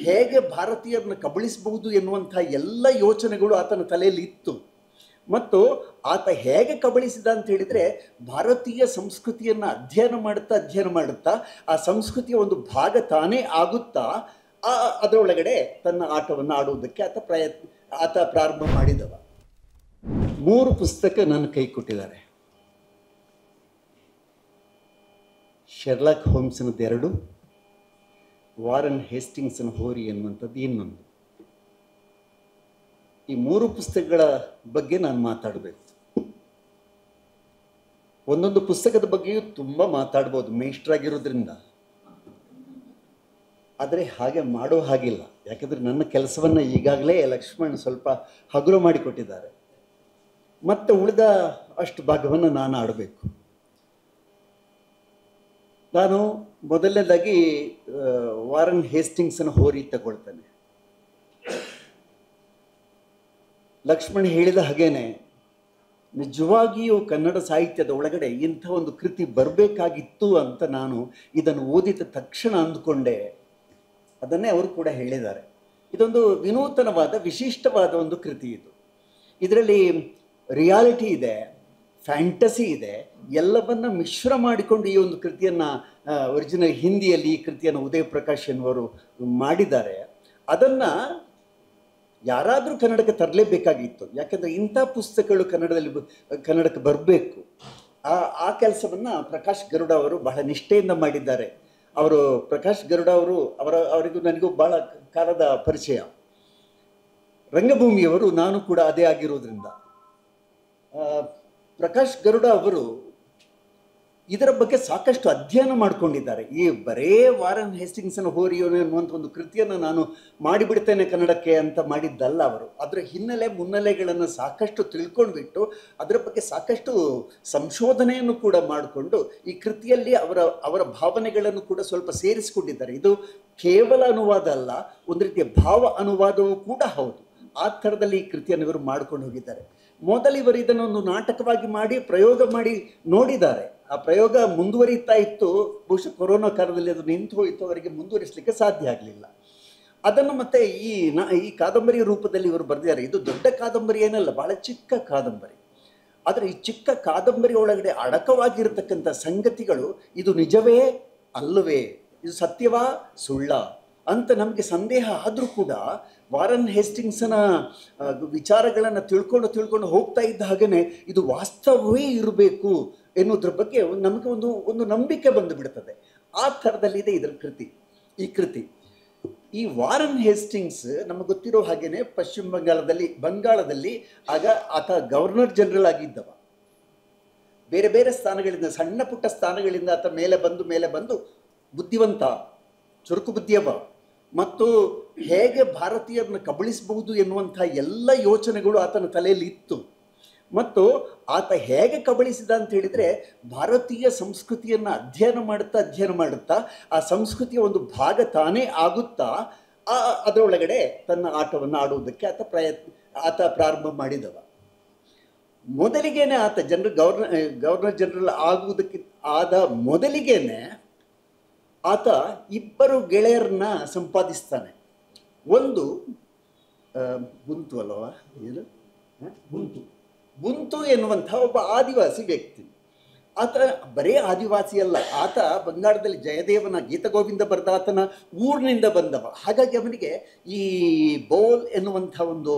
ಹೇಗೆ ಭಾರತೀಯರನ್ನು ಕಬಳಿಸಬಹುದು ಎನ್ನುವಂಥ ಎಲ್ಲ ಯೋಚನೆಗಳು ಆತನ ತಲೆಯಲ್ಲಿ ಇತ್ತು. ಮತ್ತು ಆತ ಹೇಗೆ ಕಬಳಿಸಿದ ಅಂತ ಹೇಳಿದರೆ, ಭಾರತೀಯ ಸಂಸ್ಕೃತಿಯನ್ನು ಅಧ್ಯಯನ ಮಾಡುತ್ತಾ ಆ ಸಂಸ್ಕೃತಿಯ ಒಂದು ಭಾಗ ತಾನೇ ಆಗುತ್ತಾ ಅದರೊಳಗಡೆ ತನ್ನ ಆಟವನ್ನು ಆಡುವುದಕ್ಕೆ ಆತ ಪ್ರಾರಂಭ ಮಾಡಿದವ. 3 ಪುಸ್ತಕ ನನ್ನ ಕೈ ಕೊಟ್ಟಿದ್ದಾರೆ. ಶೆರ್ಲಾಕ್ ಹೋಮ್ಸ್ನದ್ದು 2, ವಾರನ್ ಹೇಸ್ಟಿಂಗ್ಸನ ಹೋರಿ ಎನ್ನುವಂಥದ್ದು ಇನ್ನೊಂದು. ಈ 3 ಪುಸ್ತಕಗಳ ಬಗ್ಗೆ ನಾನು ಮಾತಾಡಬೇಕು. ಒಂದೊಂದು ಪುಸ್ತಕದ ಬಗ್ಗೆಯೂ ತುಂಬ ಮಾತಾಡ್ಬೋದು ಮೇಷ್ಟ್ರಾಗಿರೋದ್ರಿಂದ, ಆದರೆ ಹಾಗೆ ಮಾಡೋ ಹಾಗಿಲ್ಲ. ಯಾಕಂದರೆ ನನ್ನ ಕೆಲಸವನ್ನು ಈಗಾಗಲೇ ಲಕ್ಷ್ಮಣ್ ಸ್ವಲ್ಪ ಹಗುರ ಮಾಡಿಕೊಟ್ಟಿದ್ದಾರೆ. ಮತ್ತು ಉಳಿದ ಅಷ್ಟು ಭಾಗವನ್ನು ನಾನು ಆಡಬೇಕು. ನಾನು ಮೊದಲನೇದಾಗಿ ವಾರನ್ ಹೇಸ್ಟಿಂಗ್ಸನ ಹೋರಿ ತಗೊಳ್ತೇನೆ. ಲಕ್ಷ್ಮಣ್ ಹೇಳಿದ ಹಾಗೇನೆ ನಿಜವಾಗಿಯೂ ಕನ್ನಡ ಸಾಹಿತ್ಯದ ಒಳಗಡೆ ಇಂಥ ಒಂದು ಕೃತಿ ಬರಬೇಕಾಗಿತ್ತು ಅಂತ ನಾನು ಇದನ್ನು ಓದಿದ ತಕ್ಷಣ ಅಂದುಕೊಂಡೆ. ಅದನ್ನೇ ಅವರು ಕೂಡ ಹೇಳಿದ್ದಾರೆ. ಇದೊಂದು ವಿನೂತನವಾದ ವಿಶಿಷ್ಟವಾದ ಒಂದು ಕೃತಿ ಇದು. ಇದರಲ್ಲಿ ರಿಯಾಲಿಟಿ ಇದೆ, ಫ್ಯಾಂಟಸಿ ಇದೆ, ಎಲ್ಲವನ್ನ ಮಿಶ್ರ ಮಾಡಿಕೊಂಡು ಈ ಒಂದು ಕೃತಿಯನ್ನು ಒರಿಜಿನಲ್ ಹಿಂದಿಯಲ್ಲಿ ಈ ಕೃತಿಯನ್ನು ಉದಯ ಪ್ರಕಾಶ್ ಎನ್ನುವರು ಮಾಡಿದ್ದಾರೆ. ಅದನ್ನು ಯಾರಾದರೂ ಕನ್ನಡಕ್ಕೆ ತರಲೇಬೇಕಾಗಿತ್ತು. ಯಾಕಂದರೆ ಇಂಥ ಪುಸ್ತಕಗಳು ಕನ್ನಡಕ್ಕೆ ಬರಬೇಕು. ಆ ಕೆಲಸವನ್ನು ಪ್ರಕಾಶ್ ಗರುಡ ಅವರು ಬಹಳ ನಿಷ್ಠೆಯಿಂದ ಮಾಡಿದ್ದಾರೆ. ಅವರು ಪ್ರಕಾಶ್ ಗರುಡ ಅವರು ಅವರಿಗೂ ನನಗೂ ಭಾಳ ಕಾಲದ ಪರಿಚಯ. ರಂಗಭೂಮಿಯವರು ನಾನು ಕೂಡ ಅದೇ ಆಗಿರೋದ್ರಿಂದ ಪ್ರಕಾಶ್ ಗರುಡ ಅವರು ಇದರ ಬಗ್ಗೆ ಸಾಕಷ್ಟು ಅಧ್ಯಯನ ಮಾಡಿಕೊಂಡಿದ್ದಾರೆ. ಈ ಬರೇ ವಾರನ್ ಹೇಸ್ಟಿಂಗ್ಸನ ಹೋರಿಯೋ ಅನ್ನುವಂಥ ಒಂದು ಕೃತಿಯನ್ನು ನಾನು ಮಾಡಿಬಿಡ್ತೇನೆ ಕನ್ನಡಕ್ಕೆ ಅಂತ ಮಾಡಿದ್ದಲ್ಲ. ಅವರು ಅದರ ಮುನ್ನೆಲೆಗಳನ್ನು ಸಾಕಷ್ಟು ತಿಳ್ಕೊಂಡ್ಬಿಟ್ಟು ಅದರ ಬಗ್ಗೆ ಸಾಕಷ್ಟು ಸಂಶೋಧನೆಯನ್ನು ಕೂಡ ಮಾಡಿಕೊಂಡು ಈ ಕೃತಿಯಲ್ಲಿ ಅವರ ಭಾವನೆಗಳನ್ನು ಕೂಡ ಸ್ವಲ್ಪ ಸೇರಿಸಿಕೊಂಡಿದ್ದಾರೆ. ಇದು ಕೇವಲ ಅನುವಾದ ಅಲ್ಲ, ಒಂದು ರೀತಿಯ ಭಾವ ಅನುವಾದವೂ ಕೂಡ ಹೌದು. ಆ ಥರದಲ್ಲಿ ಈ ಕೃತಿಯನ್ನು ಇವರು ಮಾಡ್ಕೊಂಡು ಹೋಗಿದ್ದಾರೆ. ಮೊದಲು ಇವರು ಇದನ್ನೊಂದು ನಾಟಕವಾಗಿ ಮಾಡಿ ಪ್ರಯೋಗ ಮಾಡಿ ನೋಡಿದ್ದಾರೆ. ಆ ಪ್ರಯೋಗ ಮುಂದುವರಿತಾ ಇತ್ತು. ಬಹುಶಃ ಕೊರೋನಾ ಕಾಲದಲ್ಲಿ ಅದು ನಿಂತು ಹೋಯಿತು, ಅವರಿಗೆ ಮುಂದುವರಿಸಲಿಕ್ಕೆ ಸಾಧ್ಯ ಆಗಲಿಲ್ಲ. ಅದನ್ನು ಮತ್ತೆ ಈ ಕಾದಂಬರಿ ರೂಪದಲ್ಲಿ ಇವರು ಬರೆದಿದ್ದಾರೆ. ಇದು ದೊಡ್ಡ ಕಾದಂಬರಿ ಏನಲ್ಲ, ಬಹಳ ಚಿಕ್ಕ ಕಾದಂಬರಿ. ಆದರೆ ಈ ಚಿಕ್ಕ ಕಾದಂಬರಿ ಒಳಗಡೆ ಅಡಕವಾಗಿರತಕ್ಕಂಥ ಸಂಗತಿಗಳು ಇದು ನಿಜವೇ ಅಲ್ಲವೇ, ಇದು ಸತ್ಯವಾ ಸುಳ್ಳ ಅಂತ ನಮಗೆ ಸಂದೇಹ ಆದರೂ ಕೂಡ ವಾರನ್ ಹೇಸ್ಟಿಂಗ್ಸನ ವಿಚಾರಗಳನ್ನು ತಿಳ್ಕೊಂಡು ಹೋಗ್ತಾ ಇದ್ದ ಹಾಗೆಯೇ ಇದು ವಾಸ್ತವವೇ ಇರಬೇಕು ಎನ್ನುವುದ್ರ ಬಗ್ಗೆ ನಮಗೆ ಒಂದು ನಂಬಿಕೆ ಬಂದು ಬಿಡ್ತದೆ. ಆ ಥರದಲ್ಲಿದೆ ಇದರ ಈ ಕೃತಿ. ಈ ವಾರನ್ ಹೇಸ್ಟಿಂಗ್ಸ್ ನಮಗೆ ಗೊತ್ತಿರೋ ಹಾಗೇನೆ ಪಶ್ಚಿಮ ಬಂಗಾಳದಲ್ಲಿ ಆಗ ಆತ ಗವರ್ನರ್ ಜನರಲ್ ಆಗಿದ್ದವ. ಬೇರೆ ಬೇರೆ ಸ್ಥಾನಗಳಿಂದ, ಸಣ್ಣ ಪುಟ್ಟ ಸ್ಥಾನಗಳಿಂದ ಆತ ಮೇಲೆ ಬಂದು ಬುದ್ಧಿವಂತ, ಚುರುಕು ಬುದ್ಧಿಯವ, ಮತ್ತು ಹೇಗೆ ಭಾರತೀಯರನ್ನು ಕಬಳಿಸಬಹುದು ಎನ್ನುವಂಥ ಎಲ್ಲ ಯೋಚನೆಗಳು ಆತನ ತಲೆಯಲ್ಲಿ ಇತ್ತು. ಮತ್ತು ಆತ ಹೇಗೆ ಕಬಳಿಸಿದ ಅಂತ ಹೇಳಿದರೆ, ಭಾರತೀಯ ಸಂಸ್ಕೃತಿಯನ್ನು ಅಧ್ಯಯನ ಮಾಡುತ್ತಾ ಆ ಸಂಸ್ಕೃತಿಯ ಒಂದು ಭಾಗ ತಾನೇ ಆಗುತ್ತಾ ಅದರೊಳಗಡೆ ತನ್ನ ಆಟವನ್ನು ಆಡುವುದಕ್ಕೆ ಆತ ಪ್ರಾರಂಭ ಮಾಡಿದವ. ಮೊದಲಿಗೇನೆ ಆತ ಗವರ್ನರ್ ಜನರಲ್ ಆಗುವುದಕ್ಕೆ ಮೊದಲಿಗೇನೆ ಆತ 2 ಗೆಳೆಯರನ್ನ ಸಂಪಾದಿಸ್ತಾನೆ. ಒಂದು ಬುಂತು ಅಲ್ಲವಾ, ಏನು ಬುಂತು ಎನ್ನುವಂಥ ಒಬ್ಬ ಆದಿವಾಸಿ ವ್ಯಕ್ತಿ. ಆತ ಬರೇ ಆದಿವಾಸಿ ಅಲ್ಲ, ಆತ ಬಂಗಾಳದಲ್ಲಿ ಜಯದೇವನ ಗೀತಗೋವಿಂದ ಬರೆದ ಆತನ ಊರಿನಿಂದ ಬಂದವ. ಹಾಗಾಗಿ ಅವನಿಗೆ ಈ ಬೋಲ್ ಎನ್ನುವಂಥ ಒಂದು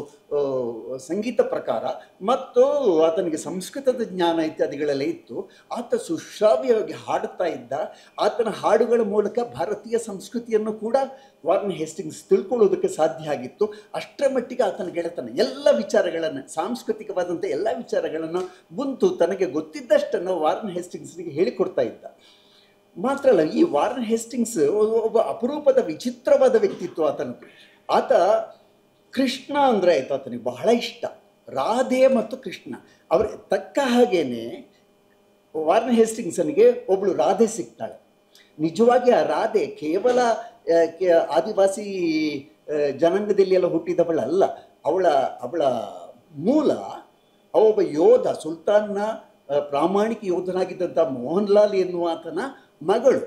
ಸಂಗೀತ ಪ್ರಕಾರ ಮತ್ತು ಆತನಿಗೆ ಸಂಸ್ಕೃತದ ಜ್ಞಾನ ಇತ್ಯಾದಿಗಳೆಲ್ಲ ಇತ್ತು. ಆತ ಸುಶ್ರಾವ್ಯವಾಗಿ ಹಾಡುತ್ತಾ ಇದ್ದ. ಆತನ ಹಾಡುಗಳ ಮೂಲಕ ಭಾರತೀಯ ಸಂಸ್ಕೃತಿಯನ್ನು ಕೂಡ ವಾರನ್ ಹೇಸ್ಟಿಂಗ್ಸ್ ತಿಳ್ಕೊಳ್ಳೋದಕ್ಕೆ ಸಾಧ್ಯ ಆಗಿತ್ತು. ಅಷ್ಟರ ಮಟ್ಟಿಗೆ ಆತನ ಗೆಳೆತನ ಎಲ್ಲ ವಿಚಾರಗಳನ್ನು, ಸಾಂಸ್ಕೃತಿಕವಾದಂಥ ಎಲ್ಲ ವಿಚಾರಗಳನ್ನು ಬುಂತು ತನಗೆ ಗೊತ್ತಿದ್ದಷ್ಟನ್ನು ವಾರನ್ ಹೇಸ್ಟಿಂಗ್ಸ್ನಿಗೆ ಹೇಳಿಕೊಡ್ತಾ ಇದ್ದ. ಮಾತ್ರ ಅಲ್ಲ, ಈ ವಾರನ್ ಹೇಸ್ಟಿಂಗ್ಸ್ ಒಬ್ಬ ಅಪರೂಪದ ವಿಚಿತ್ರವಾದ ವ್ಯಕ್ತಿತ್ವ ಆತನದ್ದು. ಆತ ಕೃಷ್ಣ ಅಂದರೆ ಆಯಿತು ಆತನಿಗೆ ಬಹಳ ಇಷ್ಟ. ರಾಧೆ ಮತ್ತು ಕೃಷ್ಣ ಅವ್ರ ತಕ್ಕ ಹಾಗೇನೆ ವಾರನ್ ಹೇಸ್ಟಿಂಗ್ಸನಿಗೆ ಒಬ್ಬಳು ರಾಧೆ ಸಿಗ್ತಾಳೆ. ನಿಜವಾಗಿ ಆ ರಾಧೆ ಕೇವಲ ಆದಿವಾಸಿ ಜನಾಂಗದಲ್ಲಿ ಎಲ್ಲ ಹುಟ್ಟಿದವಳಲ್ಲ. ಅವಳ ಮೂಲ ಒಬ್ಬ ಯೋಧ, ಸುಲ್ತಾನ್ನ ಪ್ರಾಮಾಣಿಕ ಯೋಧನಾಗಿದ್ದಂಥ ಮೋಹನ್ ಲಾಲ್ ಎನ್ನುವ ಆತನ ಮಗಳು.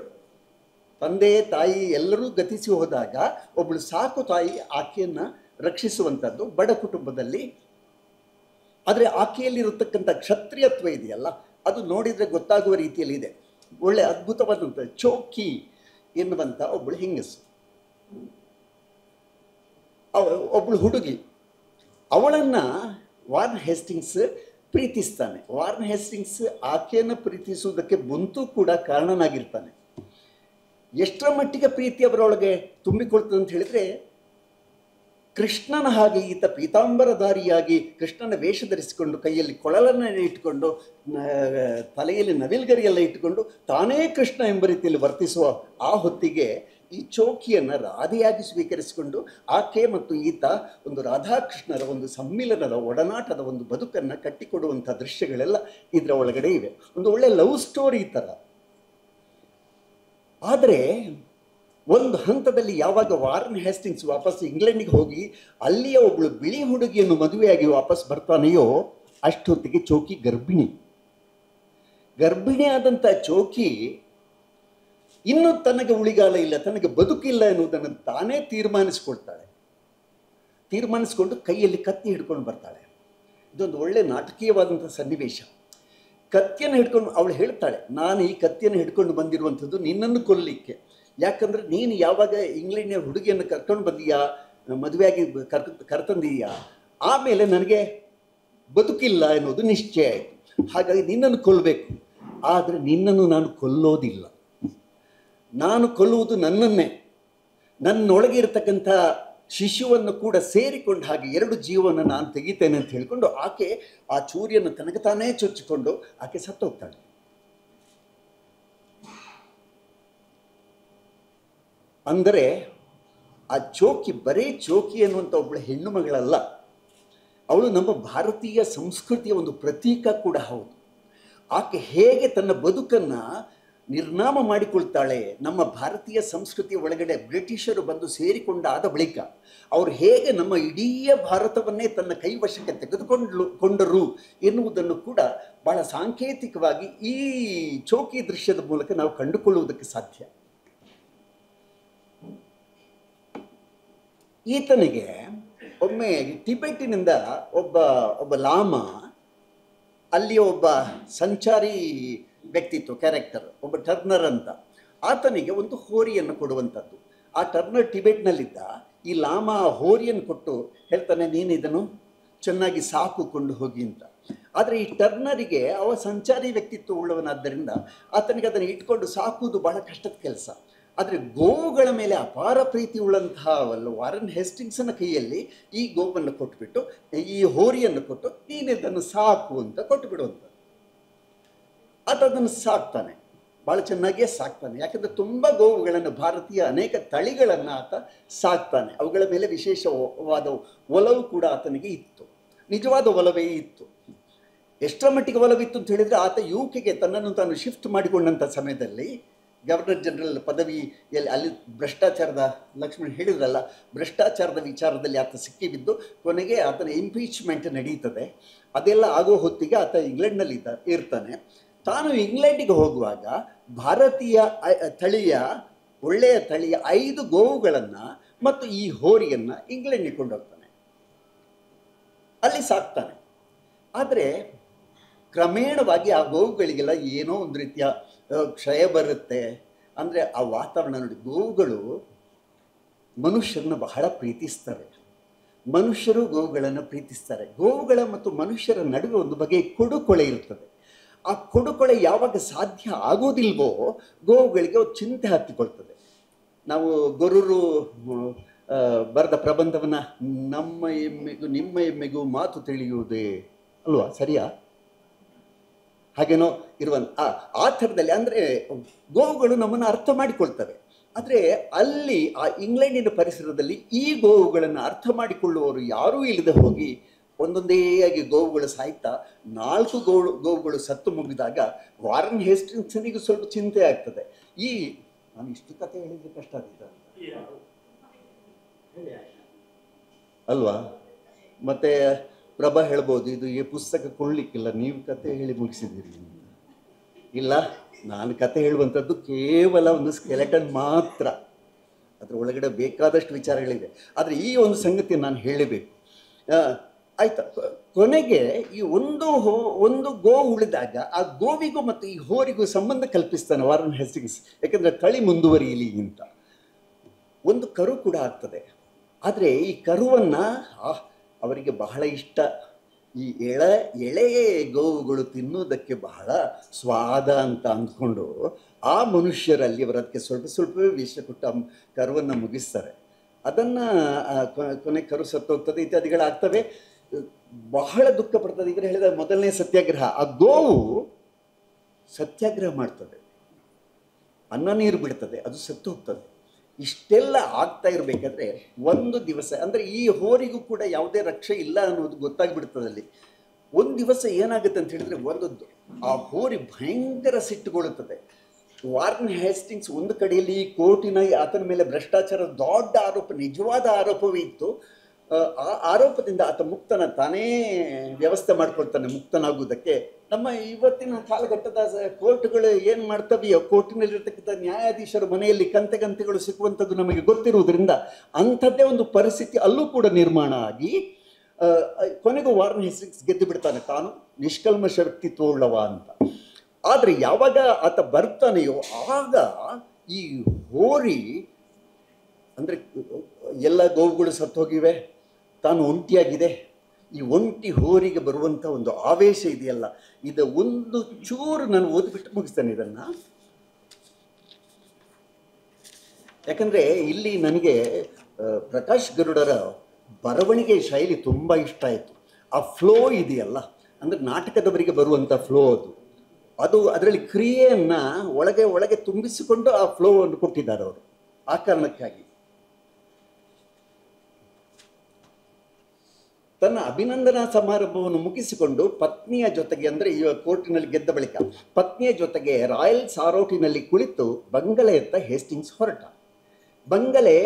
ತಂದೆ ತಾಯಿ ಎಲ್ಲರೂ ಗತಿಸಿ ಹೋದಾಗ ಒಬ್ಬಳು ಸಾಕು ತಾಯಿ ಆಕೆಯನ್ನು ರಕ್ಷಿಸುವಂಥದ್ದು ಬಡ ಕುಟುಂಬದಲ್ಲಿ. ಆದರೆ ಆಕೆಯಲ್ಲಿರತಕ್ಕಂಥ ಕ್ಷತ್ರಿಯತ್ವ ಇದೆಯಲ್ಲ, ಅದು ನೋಡಿದರೆ ಗೊತ್ತಾಗುವ ರೀತಿಯಲ್ಲಿ ಇದೆ. ಒಳ್ಳೆ ಅದ್ಭುತವಾದಂಥ ಚೌಕಿ ಎನ್ನುವಂಥ ಒಬ್ಬಳು ಹೆಂಗಸು, ಒಬ್ಬಳು ಹುಡುಗಿ, ಅವಳನ್ನು ವಾರ್ನ್ ಹೇಸ್ಟಿಂಗ್ಸ್ ಪ್ರೀತಿಸ್ತಾನೆ. ವಾರ್ನ್ ಹೇಸ್ಟಿಂಗ್ಸ್ ಆಕೆಯನ್ನು ಪ್ರೀತಿಸುವುದಕ್ಕೆ ಬಂತೂ ಕೂಡ ಕಾರಣನಾಗಿರ್ತಾನೆ. ಎಷ್ಟರ ಮಟ್ಟಿಗೆ ಪ್ರೀತಿ ಅವರೊಳಗೆ ತುಂಬಿಕೊಳ್ತದೆ ಅಂತ ಹೇಳಿದರೆ, ಕೃಷ್ಣನ ಹಾಗೆ ಈತ ಪೀತಾಂಬರಧಾರಿಯಾಗಿ ಕೃಷ್ಣನ ವೇಷ ಧರಿಸಿಕೊಂಡು, ಕೈಯಲ್ಲಿ ಕೊಳಲನ್ನು ಇಟ್ಟುಕೊಂಡು, ತಲೆಯಲ್ಲಿ ನವಿಲ್ಗರಿಯೆಲ್ಲ ಇಟ್ಟುಕೊಂಡು ತಾನೇ ಕೃಷ್ಣ ಎಂಬ ರೀತಿಯಲ್ಲಿ ವರ್ತಿಸುವ ಆ ಹೊತ್ತಿಗೆ ಈ ಚೌಕಿಯನ್ನು ರಾಧೆಯಾಗಿ ಸ್ವೀಕರಿಸಿಕೊಂಡು ಆಕೆ ಮತ್ತು ಈತ ಒಂದು ರಾಧಾಕೃಷ್ಣರ ಒಂದು ಸಮ್ಮಿಲನದ ಒಡನಾಟದ ಒಂದು ಬದುಕನ್ನು ಕಟ್ಟಿಕೊಡುವಂಥ ದೃಶ್ಯಗಳೆಲ್ಲ ಇದರ ಒಳಗಡೆ ಇವೆ. ಒಂದು ಒಳ್ಳೆ ಲವ್ ಸ್ಟೋರಿ ಥರ. ಆದರೆ ಒಂದು ಹಂತದಲ್ಲಿ ಯಾವಾಗ ವಾರನ್ ಹೇಸ್ಟಿಂಗ್ಸ್ ವಾಪಸ್ ಇಂಗ್ಲೆಂಡಿಗೆ ಹೋಗಿ ಅಲ್ಲಿಯ ಒಬ್ಬಳು ಬಿಳಿ ಹುಡುಗಿಯನ್ನು ಮದುವೆಯಾಗಿ ವಾಪಸ್ ಬರ್ತಾನೆಯೋ ಅಷ್ಟೊತ್ತಿಗೆ ಚೌಕಿ ಗರ್ಭಿಣಿಯಾದಂಥ ಚೌಕಿ ಇನ್ನೂ ತನಗೆ ಉಳಿಗಾಲ ಇಲ್ಲ, ತನಗೆ ಬದುಕಿಲ್ಲ ಎನ್ನುವುದನ್ನು ತಾನೇ ತೀರ್ಮಾನಿಸಿಕೊಂಡು ಕೈಯಲ್ಲಿ ಕತ್ತಿ ಹಿಡ್ಕೊಂಡು ಬರ್ತಾಳೆ. ಇದೊಂದು ಒಳ್ಳೆ ನಾಟಕೀಯವಾದಂಥ ಸನ್ನಿವೇಶ. ಕತ್ತಿಯನ್ನು ಹಿಡ್ಕೊಂಡು ಅವಳು ಹೇಳ್ತಾಳೆ, ನಾನು ಈ ಕತ್ತಿಯನ್ನು ಹಿಡ್ಕೊಂಡು ಬಂದಿರುವಂಥದ್ದು ನಿನ್ನನ್ನು ಕೊಲ್ಲಲಿಕ್ಕೆ. ಯಾಕಂದರೆ ನೀನು ಯಾವಾಗ ಇಂಗ್ಲೆಂಡಿನ ಹುಡುಗಿಯನ್ನು ಕರ್ಕೊಂಡು ಬಂದೀಯಾ, ಮದುವೆಯಾಗಿ ಕರ್ತಂದೀಯಾ, ಆಮೇಲೆ ನನಗೆ ಬದುಕಿಲ್ಲ ಎನ್ನುವುದು ನಿಶ್ಚಯ ಆಯಿತು. ಹಾಗಾಗಿ ನಿನ್ನನ್ನು ಕೊಲ್ಲಬೇಕು. ಆದರೆ ನಿನ್ನನ್ನು ನಾನು ಕೊಲ್ಲೋದಿಲ್ಲ. ನಾನು ಕೊಲ್ಲುವುದು ನನ್ನನ್ನೇ, ನನ್ನೊಳಗೆ ಇರತಕ್ಕಂಥ ಶಿಶುವನ್ನು ಕೂಡ ಸೇರಿಕೊಂಡು ಹಾಗೆ ಎರಡು ಜೀವವನ್ನು ನಾನು ತೆಗಿತೇನೆ ಅಂತ ಹೇಳಿಕೊಂಡು ಆಕೆ ಆ ಚೂರಿಯನ್ನು ತನಗೆ ತಾನೇ ಚೊಚ್ಚಿಕೊಂಡು ಆಕೆ ಸತ್ತೋಗ್ತಾಳೆ. ಅಂದರೆ ಆ ಚೌಕಿ ಬರೀ ಚೌಕಿ ಅನ್ನುವಂಥ ಒಬ್ಬಳು ಹೆಣ್ಣು ಮಗಳಲ್ಲ, ಅವಳು ನಮ್ಮ ಭಾರತೀಯ ಸಂಸ್ಕೃತಿಯ ಒಂದು ಪ್ರತೀಕ ಕೂಡ ಹೌದು. ಆಕೆ ಹೇಗೆ ತನ್ನ ಬದುಕನ್ನು ನಿರ್ನಾಮ ಮಾಡಿಕೊಳ್ತಾಳೆ, ನಮ್ಮ ಭಾರತೀಯ ಸಂಸ್ಕೃತಿಯ ಒಳಗಡೆ ಬ್ರಿಟಿಷರು ಬಂದು ಸೇರಿಕೊಂಡಾದ ಬಳಿಕ ಅವರು ಹೇಗೆ ನಮ್ಮ ಇಡೀ ಭಾರತವನ್ನೇ ತನ್ನ ಕೈವಶಕ್ಕೆ ತೆಗೆದುಕೊಂಡರು ಎನ್ನುವುದನ್ನು ಕೂಡ ಬಹಳ ಸಾಂಕೇತಿಕವಾಗಿ ಈ ಚೌಕಿ ದೃಶ್ಯದ ಮೂಲಕ ನಾವು ಕಂಡುಕೊಳ್ಳುವುದಕ್ಕೆ ಸಾಧ್ಯ. ಈತನಿಗೆ ಒಮ್ಮೆ ಟಿಬೆಟ್ಟಿನಿಂದ ಒಬ್ಬ ಲಾಮ, ಅಲ್ಲಿಯ ಒಬ್ಬ ಸಂಚಾರಿ ವ್ಯಕ್ತಿತ್ವ ಕ್ಯಾರೆಕ್ಟರ್, ಒಬ್ಬ ಟರ್ನರ್ ಅಂತ, ಆತನಿಗೆ ಒಂದು ಹೋರಿಯನ್ನು ಕೊಡುವಂಥದ್ದು. ಆ ಟರ್ನರ್ ಟಿಬೆಟ್ನಲ್ಲಿದ್ದ. ಈ ಲಾಮ ಹೋರಿಯನ್ನು ಕೊಟ್ಟು ಹೇಳ್ತಾನೆ, ನೀನು ಇದನ್ನು ಚೆನ್ನಾಗಿ ಸಾಕುಕೊಂಡು ಹೋಗಿ ಅಂತ. ಆದರೆ ಈ ಟರ್ನರಿಗೆ ಅವ ಸಂಚಾರಿ ವ್ಯಕ್ತಿತ್ವ ಉಳ್ಳವನಾದ್ದರಿಂದ ಆತನಿಗೆ ಅದನ್ನು ಇಟ್ಕೊಂಡು ಸಾಕುವುದು ಬಹಳ ಕಷ್ಟದ ಕೆಲಸ. ಆದರೆ ಗೋವುಗಳ ಮೇಲೆ ಅಪಾರ ಪ್ರೀತಿ ಉಳ್ಳಂತಹ ವಾರನ್ ಹೇಸ್ಟಿಂಗ್ಸನ ಕೈಯಲ್ಲಿ ಈ ಗೋವನ್ನು ಕೊಟ್ಟುಬಿಟ್ಟು, ಈ ಹೋರಿಯನ್ನು ಕೊಟ್ಟು ನೀನು ಇದನ್ನು ಸಾಕು ಅಂತ ಕೊಟ್ಟು ಬಿಡುವಂಥದ್ದು. ಆತ ಅದನ್ನು ಸಾಕ್ತಾನೆ, ಭಾಳ ಚೆನ್ನಾಗಿಯೇ ಸಾಕ್ತಾನೆ. ಯಾಕಂದರೆ ತುಂಬ ಗೋವುಗಳನ್ನು, ಭಾರತೀಯ ಅನೇಕ ತಳಿಗಳನ್ನು ಆತ ಸಾಕ್ತಾನೆ. ಅವುಗಳ ಮೇಲೆ ವಿಶೇಷವಾದ ಒಲವು ಕೂಡ ಆತನಿಗೆ ಇತ್ತು, ನಿಜವಾದ ಒಲವೇ ಇತ್ತು. ಎಷ್ಟರ ಮಟ್ಟಿಗೆ ಒಲವಿತ್ತು ಅಂತ ಹೇಳಿದರೆ, ಆತ ಯುಕೆಗೆ ತನ್ನನ್ನು ತಾನು ಶಿಫ್ಟ್ ಮಾಡಿಕೊಂಡಂಥ ಸಮಯದಲ್ಲಿ ಗವರ್ನರ್ ಜನರಲ್ ಪದವಿಯಲ್ಲಿ ಅಲ್ಲಿ ಭ್ರಷ್ಟಾಚಾರದ, ಲಕ್ಷ್ಮಣ್ ಹೇಳಿದ್ರಲ್ಲ, ಭ್ರಷ್ಟಾಚಾರದ ವಿಚಾರದಲ್ಲಿ ಆತ ಸಿಕ್ಕಿಬಿದ್ದು ಕೊನೆಗೆ ಆತನ ಇಂಪೀಚ್ಮೆಂಟ್ ನಡೀತದೆ. ಅದೆಲ್ಲ ಆಗೋ ಹೊತ್ತಿಗೆ ಆತ ಇಂಗ್ಲೆಂಡ್ನಲ್ಲಿ ಇರ್ತಾನೆ. ತಾನು ಇಂಗ್ಲೆಂಡಿಗೆ ಹೋಗುವಾಗ ಭಾರತೀಯ ತಳಿಯ, ಒಳ್ಳೆಯ ತಳಿಯ 5 ಗೋವುಗಳನ್ನು ಮತ್ತು ಈ ಹೋರಿಯನ್ನು ಇಂಗ್ಲೆಂಡಿಗೆ ಕೊಂಡೋಗ್ತಾನೆ, ಅಲ್ಲಿ ಸಾಕ್ತಾನೆ. ಆದರೆ ಕ್ರಮೇಣವಾಗಿ ಆ ಗೋವುಗಳಿಗೆಲ್ಲ ಏನೋ ಒಂದು ರೀತಿಯ ಕ್ಷಯ ಬರುತ್ತೆ. ಅಂದರೆ ಆ ವಾತಾವರಣ ನೋಡಿ, ಗೋವುಗಳು ಮನುಷ್ಯರನ್ನ ಬಹಳ ಪ್ರೀತಿಸ್ತವೆ, ಮನುಷ್ಯರು ಗೋವುಗಳನ್ನು ಪ್ರೀತಿಸ್ತಾರೆ. ಗೋವುಗಳ ಮತ್ತು ಮನುಷ್ಯರ ನಡುವೆ ಒಂದು ಬಗೆಯ ಕೊಡುಕೊಳೆ ಇರ್ತದೆ. ಆ ಕೊಡುಕೊಳೆ ಯಾವಾಗ ಸಾಧ್ಯ ಆಗೋದಿಲ್ವೋ ಗೋವುಗಳಿಗೆ ಒಂದು ಚಿಂತೆ ಹತ್ತಿಕೊಳ್ತದೆ. ನಾವು ಗೊರೂರು ಬರೆದ ಪ್ರಬಂಧವನ್ನು ನಮ್ಮ ಎಮ್ಮೆಗೂ ನಿಮ್ಮ ಎಮ್ಮೆಗೂ ಮಾತು ತಿಳಿಯುವುದೇ ಅಲ್ವಾ, ಸರಿಯಾ? ಹಾಗೇನೋ ಆ ಥರದಲ್ಲಿ ಅಂದರೆ ಗೋವುಗಳು ನಮ್ಮನ್ನು ಅರ್ಥ ಮಾಡಿಕೊಳ್ತವೆ. ಆದರೆ ಅಲ್ಲಿ ಆ ಇಂಗ್ಲೆಂಡಿನ ಪರಿಸರದಲ್ಲಿ ಈ ಗೋವುಗಳನ್ನು ಅರ್ಥ ಮಾಡಿಕೊಳ್ಳುವವರು ಯಾರೂ ಇಲ್ಲದೆ ಹೋಗಿ ಒಂದೊಂದೇ ಆಗಿ ಗೋವುಗಳು ಸಾಯ್ತಾ 4 ಗೋವುಗಳು ಸತ್ತು ಮುಗಿದಾಗ ವಾರನ್ ಹೇಸ್ಟಿಂಗ್ಸನಿಗೂ ಸ್ವಲ್ಪ ಚಿಂತೆ ಆಗ್ತದೆ. ನಾನು ಇಷ್ಟು ಕತೆ ಹೇಳಿದ್ರೆ ಕಷ್ಟ ಆಗ್ತದೆ ಅಲ್ವಾ? ಮತ್ತೆ ಪ್ರಭಾ ಹೇಳ್ಬೋದು, ಇದು ಈ ಪುಸ್ತಕ ಕೊಳ್ಳಿಕ್ಕಿಲ್ಲ, ನೀವು ಕತೆ ಹೇಳಿ ಮುಗಿಸಿದ್ದೀರಿ ಇಲ್ಲ. ನಾನು ಕತೆ ಹೇಳುವಂಥದ್ದು ಕೇವಲ ಒಂದು ಸ್ಕೆಲೆಟನ್ ಮಾತ್ರ. ಅದರ ಒಳಗಡೆ ಬೇಕಾದಷ್ಟು ವಿಚಾರಗಳಿವೆ. ಆದರೆ ಈ ಒಂದು ಸಂಗತಿ ನಾನು ಹೇಳಬೇಕು. ಆಯ್ತಾ, ಕೊನೆಗೆ ಈ ಒಂದು ಗೋ ಉಳಿದಾಗ ಆ ಗೋವಿಗೂ ಮತ್ತು ಈ ಹೋರಿಗೂ ಸಂಬಂಧ ಕಲ್ಪಿಸ್ತಾನೆ ವಾರನ್ ಹೆಸ್ಟಿಂಗ್ಸ್. ಯಾಕಂದರೆ ತಳಿ ಮುಂದುವರಿಯಲಿ ಅಂತ. ಒಂದು ಕರು ಕೂಡ ಆಗ್ತದೆ. ಆದರೆ ಈ ಕರುವನ್ನು ಅವರಿಗೆ ಬಹಳ ಇಷ್ಟ. ಈ ಎಳೆಯ ಗೋವುಗಳು ತಿನ್ನೋದಕ್ಕೆ ಬಹಳ ಸ್ವಾದ ಅಂತ ಅಂದ್ಕೊಂಡು ಆ ಮನುಷ್ಯರಲ್ಲಿ ಅವರು ಅದಕ್ಕೆ ಸ್ವಲ್ಪವೇ ವಿಷ ಕೊಟ್ಟು ಕರುವನ್ನು ಮುಗಿಸ್ತಾರೆ. ಅದನ್ನು ಕೊನೆ ಕರು ಸತ್ತೋಗ್ತದೆ, ಇತ್ಯಾದಿಗಳಾಗ್ತವೆ. ಬಹಳ ದುಃಖ ಪಡ್ತದೆ. ಇವರು ಹೇಳಿದ ಮೊದಲನೇ ಸತ್ಯಾಗ್ರಹ, ಆ ಗೋವು ಸತ್ಯಾಗ್ರಹ ಮಾಡ್ತದೆ, ಅನ್ನ ನೀರು ಬಿಡ್ತದೆ, ಅದು ಸತ್ತು ಹೋಗ್ತದೆ. ಇಷ್ಟೆಲ್ಲ ಆಗ್ತಾ ಇರಬೇಕಾದ್ರೆ ಒಂದು ದಿವಸ, ಅಂದರೆ ಈ ಹೋರಿಗೂ ಕೂಡ ಯಾವುದೇ ರಕ್ಷೆ ಇಲ್ಲ ಅನ್ನೋದು ಗೊತ್ತಾಗ್ಬಿಡ್ತದಲ್ಲಿ. ಒಂದು ದಿವಸ ಏನಾಗುತ್ತೆ ಅಂತ ಹೇಳಿದ್ರೆ, ಆ ಹೋರಿ ಭಯಂಕರ ಸಿಟ್ಟುಗೊಳ್ಳುತ್ತದೆ. ವಾರನ್ ಹೇಸ್ಟಿಂಗ್ಸ್ ಒಂದು ಕಡೆಯಲ್ಲಿ ಈ ಕೋರ್ಟಿನ ಆತನ ಮೇಲೆ ಭ್ರಷ್ಟಾಚಾರದ ದೊಡ್ಡ ಆರೋಪ, ನಿಜವಾದ ಆರೋಪವೇ ಇತ್ತು. ಆ ಆರೋಪದಿಂದ ಆತ ತಾನೇ ವ್ಯವಸ್ಥೆ ಮಾಡ್ಕೊಳ್ತಾನೆ ಮುಕ್ತನಾಗುವುದಕ್ಕೆ. ನಮ್ಮ ಇವತ್ತಿನ ಕಾಲಘಟ್ಟದ ಕೋರ್ಟ್ಗಳು ಏನು ಮಾಡ್ತವೆಯೋ, ಕೋರ್ಟಿನಲ್ಲಿರ್ತಕ್ಕಂಥ ನ್ಯಾಯಾಧೀಶರ ಮನೆಯಲ್ಲಿ ಕಂತೆಗಳು ಸಿಕ್ಕುವಂಥದ್ದು ನಮಗೆ ಗೊತ್ತಿರುವುದರಿಂದ ಅಂಥದ್ದೇ ಒಂದು ಪರಿಸ್ಥಿತಿ ಅಲ್ಲೂ ಕೂಡ ನಿರ್ಮಾಣ ಆಗಿ ಕೊನೆಗೂ ವಾರನ್ ಹೇಸ್ಟಿಂಗ್ಸ್ ಗೆದ್ದು ಬಿಡ್ತಾನೆ, ತಾನು ನಿಷ್ಕಲ್ಮಶ ವ್ಯಕ್ತಿತ್ವವುಳ್ಳವ ಅಂತ. ಆದರೆ ಯಾವಾಗ ಆತ ಬರ್ತಾನೆಯೋ ಆಗ ಈ ಹೋರಿ, ಅಂದರೆ ಎಲ್ಲ ಗೋವುಗಳು ಸತ್ತೋಗಿವೆ, ತಾನು ಒಂಟಿಯಾಗಿದೆ. ಈ ಒಂಟಿ ಹೋರಿಗೆ ಬರುವಂಥ ಒಂದು ಆವೇಶ ಇದೆಯಲ್ಲ, ಇದು ಒಂದು ಚೂರು ನಾನು ಓದಿಬಿಟ್ಟು ಮುಗಿಸ್ತೇನೆ ಇದನ್ನು. ಯಾಕಂದರೆ ಇಲ್ಲಿ ನನಗೆ ಪ್ರಕಾಶ್ ಗರುಡರ ಬರವಣಿಗೆ ಶೈಲಿ ತುಂಬ ಇಷ್ಟ ಆಯಿತು. ಆ ಫ್ಲೋ ಇದೆಯಲ್ಲ, ಅಂದರೆ ನಾಟಕದವರಿಗೆ ಬರುವಂಥ ಫ್ಲೋ ಅದು ಅದರಲ್ಲಿ ಕ್ರಿಯೆಯನ್ನು ಒಳಗೆ ತುಂಬಿಸಿಕೊಂಡು ಆ ಫ್ಲೋವನ್ನು ಕೊಟ್ಟಿದ್ದಾರೆ ಅವರು. ಆ ಕಾರಣಕ್ಕಾಗಿ ತನ್ನ ಅಭಿನಂದನಾ ಸಮಾರಂಭವನ್ನು ಮುಗಿಸಿಕೊಂಡು ಪತ್ನಿಯ ಜೊತೆಗೆ, ಅಂದರೆ ಈ ಕೋರ್ಟಿನಲ್ಲಿ ಗೆದ್ದ ಬಳಿಕ ಪತ್ನಿಯ ಜೊತೆಗೆ ರಾಯಲ್ ಸಾರೋಟಿನಲ್ಲಿ ಕುಳಿತು ಬಂಗಲೆಯತ್ತ ಹೇಸ್ಟಿಂಗ್ಸ್ ಹೊರಟ. ಬಂಗಲೆ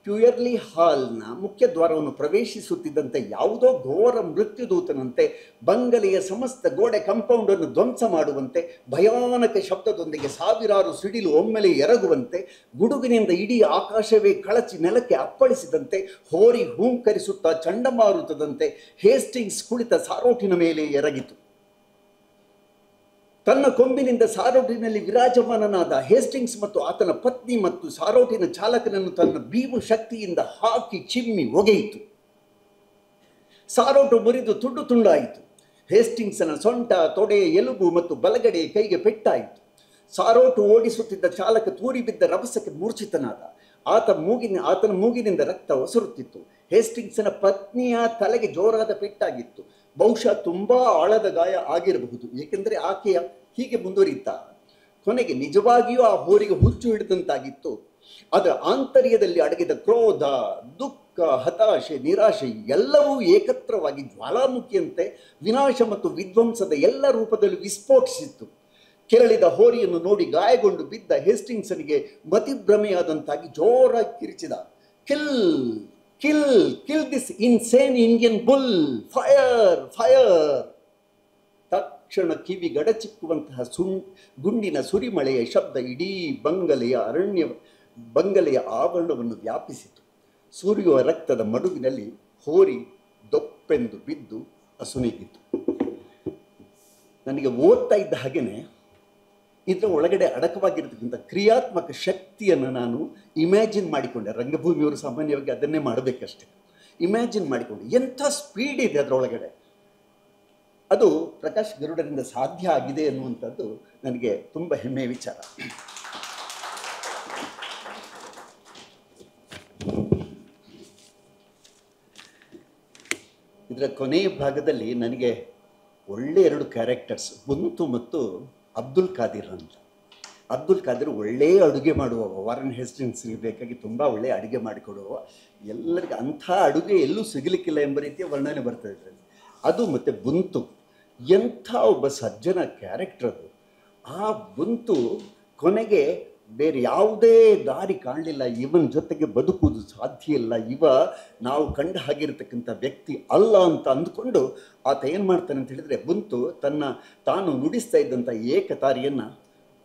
ಪ್ಯೂಯರ್ಲಿ ಹಾಲ್ನ ಮುಖ್ಯ ದ್ವಾರವನ್ನು ಪ್ರವೇಶಿಸುತ್ತಿದ್ದಂತೆ ಯಾವುದೋ ಘೋರ ಮೃತ್ಯುದೂತನಂತೆ ಬಂಗಲೆಯ ಸಮಸ್ತ ಗೋಡೆ ಕಾಂಪೌಂಡನ್ನು ಧ್ವಂಸ ಮಾಡುವಂತೆ ಭಯಾನಕ ಶಬ್ದದೊಂದಿಗೆ ಸಾವಿರಾರು ಸಿಡಿಲು ಒಮ್ಮೆಲೆ ಎರಗುವಂತೆ ಗುಡುಗಿನಿಂದ ಇಡೀ ಆಕಾಶವೇ ಕಳಚಿ ನೆಲಕ್ಕೆ ಅಪ್ಪಳಿಸಿದಂತೆ ಹೋರಿ ಹೂಂಕರಿಸುತ್ತಾ ಚಂಡಮಾರುತದಂತೆ ಹೇಸ್ಟಿಂಗ್ಸ್ ಕುಳಿತ ಸಾರೋಟಿನ ಮೇಲೆ ಎರಗಿತು. ತನ್ನ ಕೊಂಬಿನಿಂದ ಸಾರೋಟಿನಲ್ಲಿ ವಿರಾಜಮಾನನಾದ ಹೇಸ್ಟಿಂಗ್ಸ್ ಮತ್ತು ಆತನ ಪತ್ನಿ ಮತ್ತು ಸಾರೋಟಿನ ಚಾಲಕನನ್ನು ತನ್ನ ಬೀವು ಶಕ್ತಿಯಿಂದ ಹಾಕಿ ಚಿಮ್ಮಿ ಒಗೆಯಿತು. ಸಾರೋಟು ಮುರಿದು ತುಂಡು ತುಂಡಾಯಿತು. ಹೇಸ್ಟಿಂಗ್ಸನ ಸೊಂಟ, ತೊಡೆ, ಎಲುಬು ಮತ್ತು ಬಲಗಡೆ ಕೈಗೆ ಪೆಟ್ಟಾಯಿತು. ಸಾರೋಟು ಓಡಿಸುತ್ತಿದ್ದ ಚಾಲಕ ತೂರಿ ಬಿದ್ದ ರಭಸಕ್ಕೆ ಮೂರ್ಛಿತನಾದ. ಆತನ ಮೂಗಿನಿಂದ ರಕ್ತ ಒಸರುತ್ತಿತ್ತು. ಹೇಸ್ಟಿಂಗ್ಸನ ಪತ್ನಿಯ ತಲೆಗೆ ಜೋರಾದ ಪೆಟ್ಟಾಗಿತ್ತು. ಬಹುಶಃ ತುಂಬ ಆಳದ ಗಾಯ ಆಗಿರಬಹುದು, ಏಕೆಂದರೆ ಆಕೆಯ ಹೀಗೆ ಮುಂದುವರಿಯುತ್ತಾ ಕೊನೆಗೆ ನಿಜವಾಗಿಯೂ ಆ ಹೋರಿಗೆ ಹುಚ್ಚು ಹಿಡಿದಂತಾಗಿತ್ತು. ಅದರ ಆಂತರ್ಯದಲ್ಲಿ ಅಡಗಿದ ಕ್ರೋಧ, ದುಃಖ, ಹತಾಶೆ, ನಿರಾಶೆ ಎಲ್ಲವೂ ಏಕತ್ರವಾಗಿ ಜ್ವಾಲಾಮುಖಿಯಂತೆ ವಿನಾಶ ಮತ್ತು ವಿಧ್ವಂಸದ ಎಲ್ಲ ರೂಪದಲ್ಲಿ ವಿಸ್ಫೋಟಿಸಿತ್ತು. ಕೆರಳಿದ ಹೋರಿಯನ್ನು ನೋಡಿ ಗಾಯಗೊಂಡು ಬಿದ್ದ ಹೇಸ್ಟಿಂಗ್ಸನಿಗೆ ಮತಿಭ್ರಮೆಯಾದಂತಾಗಿ ಜೋರಾಗಿ ಕಿರಿಚಿದ, kill kill kill this insane Indian bull, fire fire. ತಕ್ಷಣ ಕಿವಿ ಗಡಚಿಕ್ಕುವಂತಹ ಗುಂಡಿನ ಸುರಿಮಳೆಯ ಶಬ್ದ ಇಡೀ ಬಂಗಲೆಯ ಆವರಣವನ್ನು ವ್ಯಾಪಿಸಿತು. ಸುರಿಯುವ ರಕ್ತದ ಮಡುವಿನಲ್ಲಿ ಹೋರಿ ದೊಪ್ಪೆಂದು ಬಿದ್ದು ಅಸುನೀಗಿತು. ನನಗೆ ಓದ್ತಾ ಇದ್ದ ಹಾಗೇನೆ ಇದರ ಒಳಗಡೆ ಅಡಕವಾಗಿರ್ತಕ್ಕಂಥ ಕ್ರಿಯಾತ್ಮಕ ಶಕ್ತಿಯನ್ನು ನಾನು ಇಮ್ಯಾಜಿನ್ ಮಾಡಿಕೊಂಡೆ. ರಂಗಭೂಮಿಯವರು ಸಾಮಾನ್ಯವಾಗಿ ಅದನ್ನೇ ಮಾಡಬೇಕಷ್ಟೆ. ಇಮ್ಯಾಜಿನ್ ಮಾಡಿಕೊಂಡು ಎಂಥ ಸ್ಪೀಡ್ ಇದೆ ಅದರೊಳಗಡೆ, ಅದು ಪ್ರಕಾಶ್ ಗರುಡರಿಂದ ಸಾಧ್ಯ ಆಗಿದೆ ಅನ್ನುವಂಥದ್ದು ನನಗೆ ತುಂಬ ಹೆಮ್ಮೆಯ ವಿಚಾರ. ಇದರ ಕೊನೆಯ ಭಾಗದಲ್ಲಿ ನನಗೆ ಒಳ್ಳೆ 2 ಕ್ಯಾರೆಕ್ಟರ್ಸ್, ಬುಂತು ಮತ್ತು ಅಬ್ದುಲ್ ಖಾದಿರ್ ಅಂತ. ಅಬ್ದುಲ್ ಖಾದಿರ್ ಒಳ್ಳೆಯ ಅಡುಗೆ ಮಾಡುವವ, ವಾರನ್ ಹೇಸ್ಟಿಂಗ್ಸ್ಗೆ ಬೇಕಾಗಿ ತುಂಬ ಒಳ್ಳೆಯ ಅಡುಗೆ ಮಾಡಿಕೊಡುವ, ಎಲ್ಲರಿಗೂ ಅಂಥ ಅಡುಗೆ ಎಲ್ಲೂ ಸಿಗಲಿಕ್ಕಿಲ್ಲ ಎಂಬ ರೀತಿಯ ವರ್ಣನೆ ಬರ್ತದೆ ಇದರಲ್ಲಿ. ಅದು ಮತ್ತು ಬುಂತು ಎಂಥ ಒಬ್ಬ ಸಜ್ಜನ ಕ್ಯಾರೆಕ್ಟರ್ ಅದು. ಆ ಬುಂತು ಕೊನೆಗೆ ಬೇರೆ ಯಾವುದೇ ದಾರಿ ಕಾಣಲಿಲ್ಲ, ಇವನ ಜೊತೆಗೆ ಬದುಕುವುದು ಸಾಧ್ಯ ಇಲ್ಲ, ನಾವು ಕಂಡು ಹಾಗಿರ್ತಕ್ಕಂಥ ವ್ಯಕ್ತಿ ಅಲ್ಲ ಅಂತ ಅಂದ್ಕೊಂಡು ಆತ ಏನು ಮಾಡ್ತಾನೆ ಅಂತ ಹೇಳಿದರೆ, ಬುಂತು ತಾನು ನುಡಿಸ್ತಾ ಇದ್ದಂಥ ಏಕತಾರಿಯನ್ನು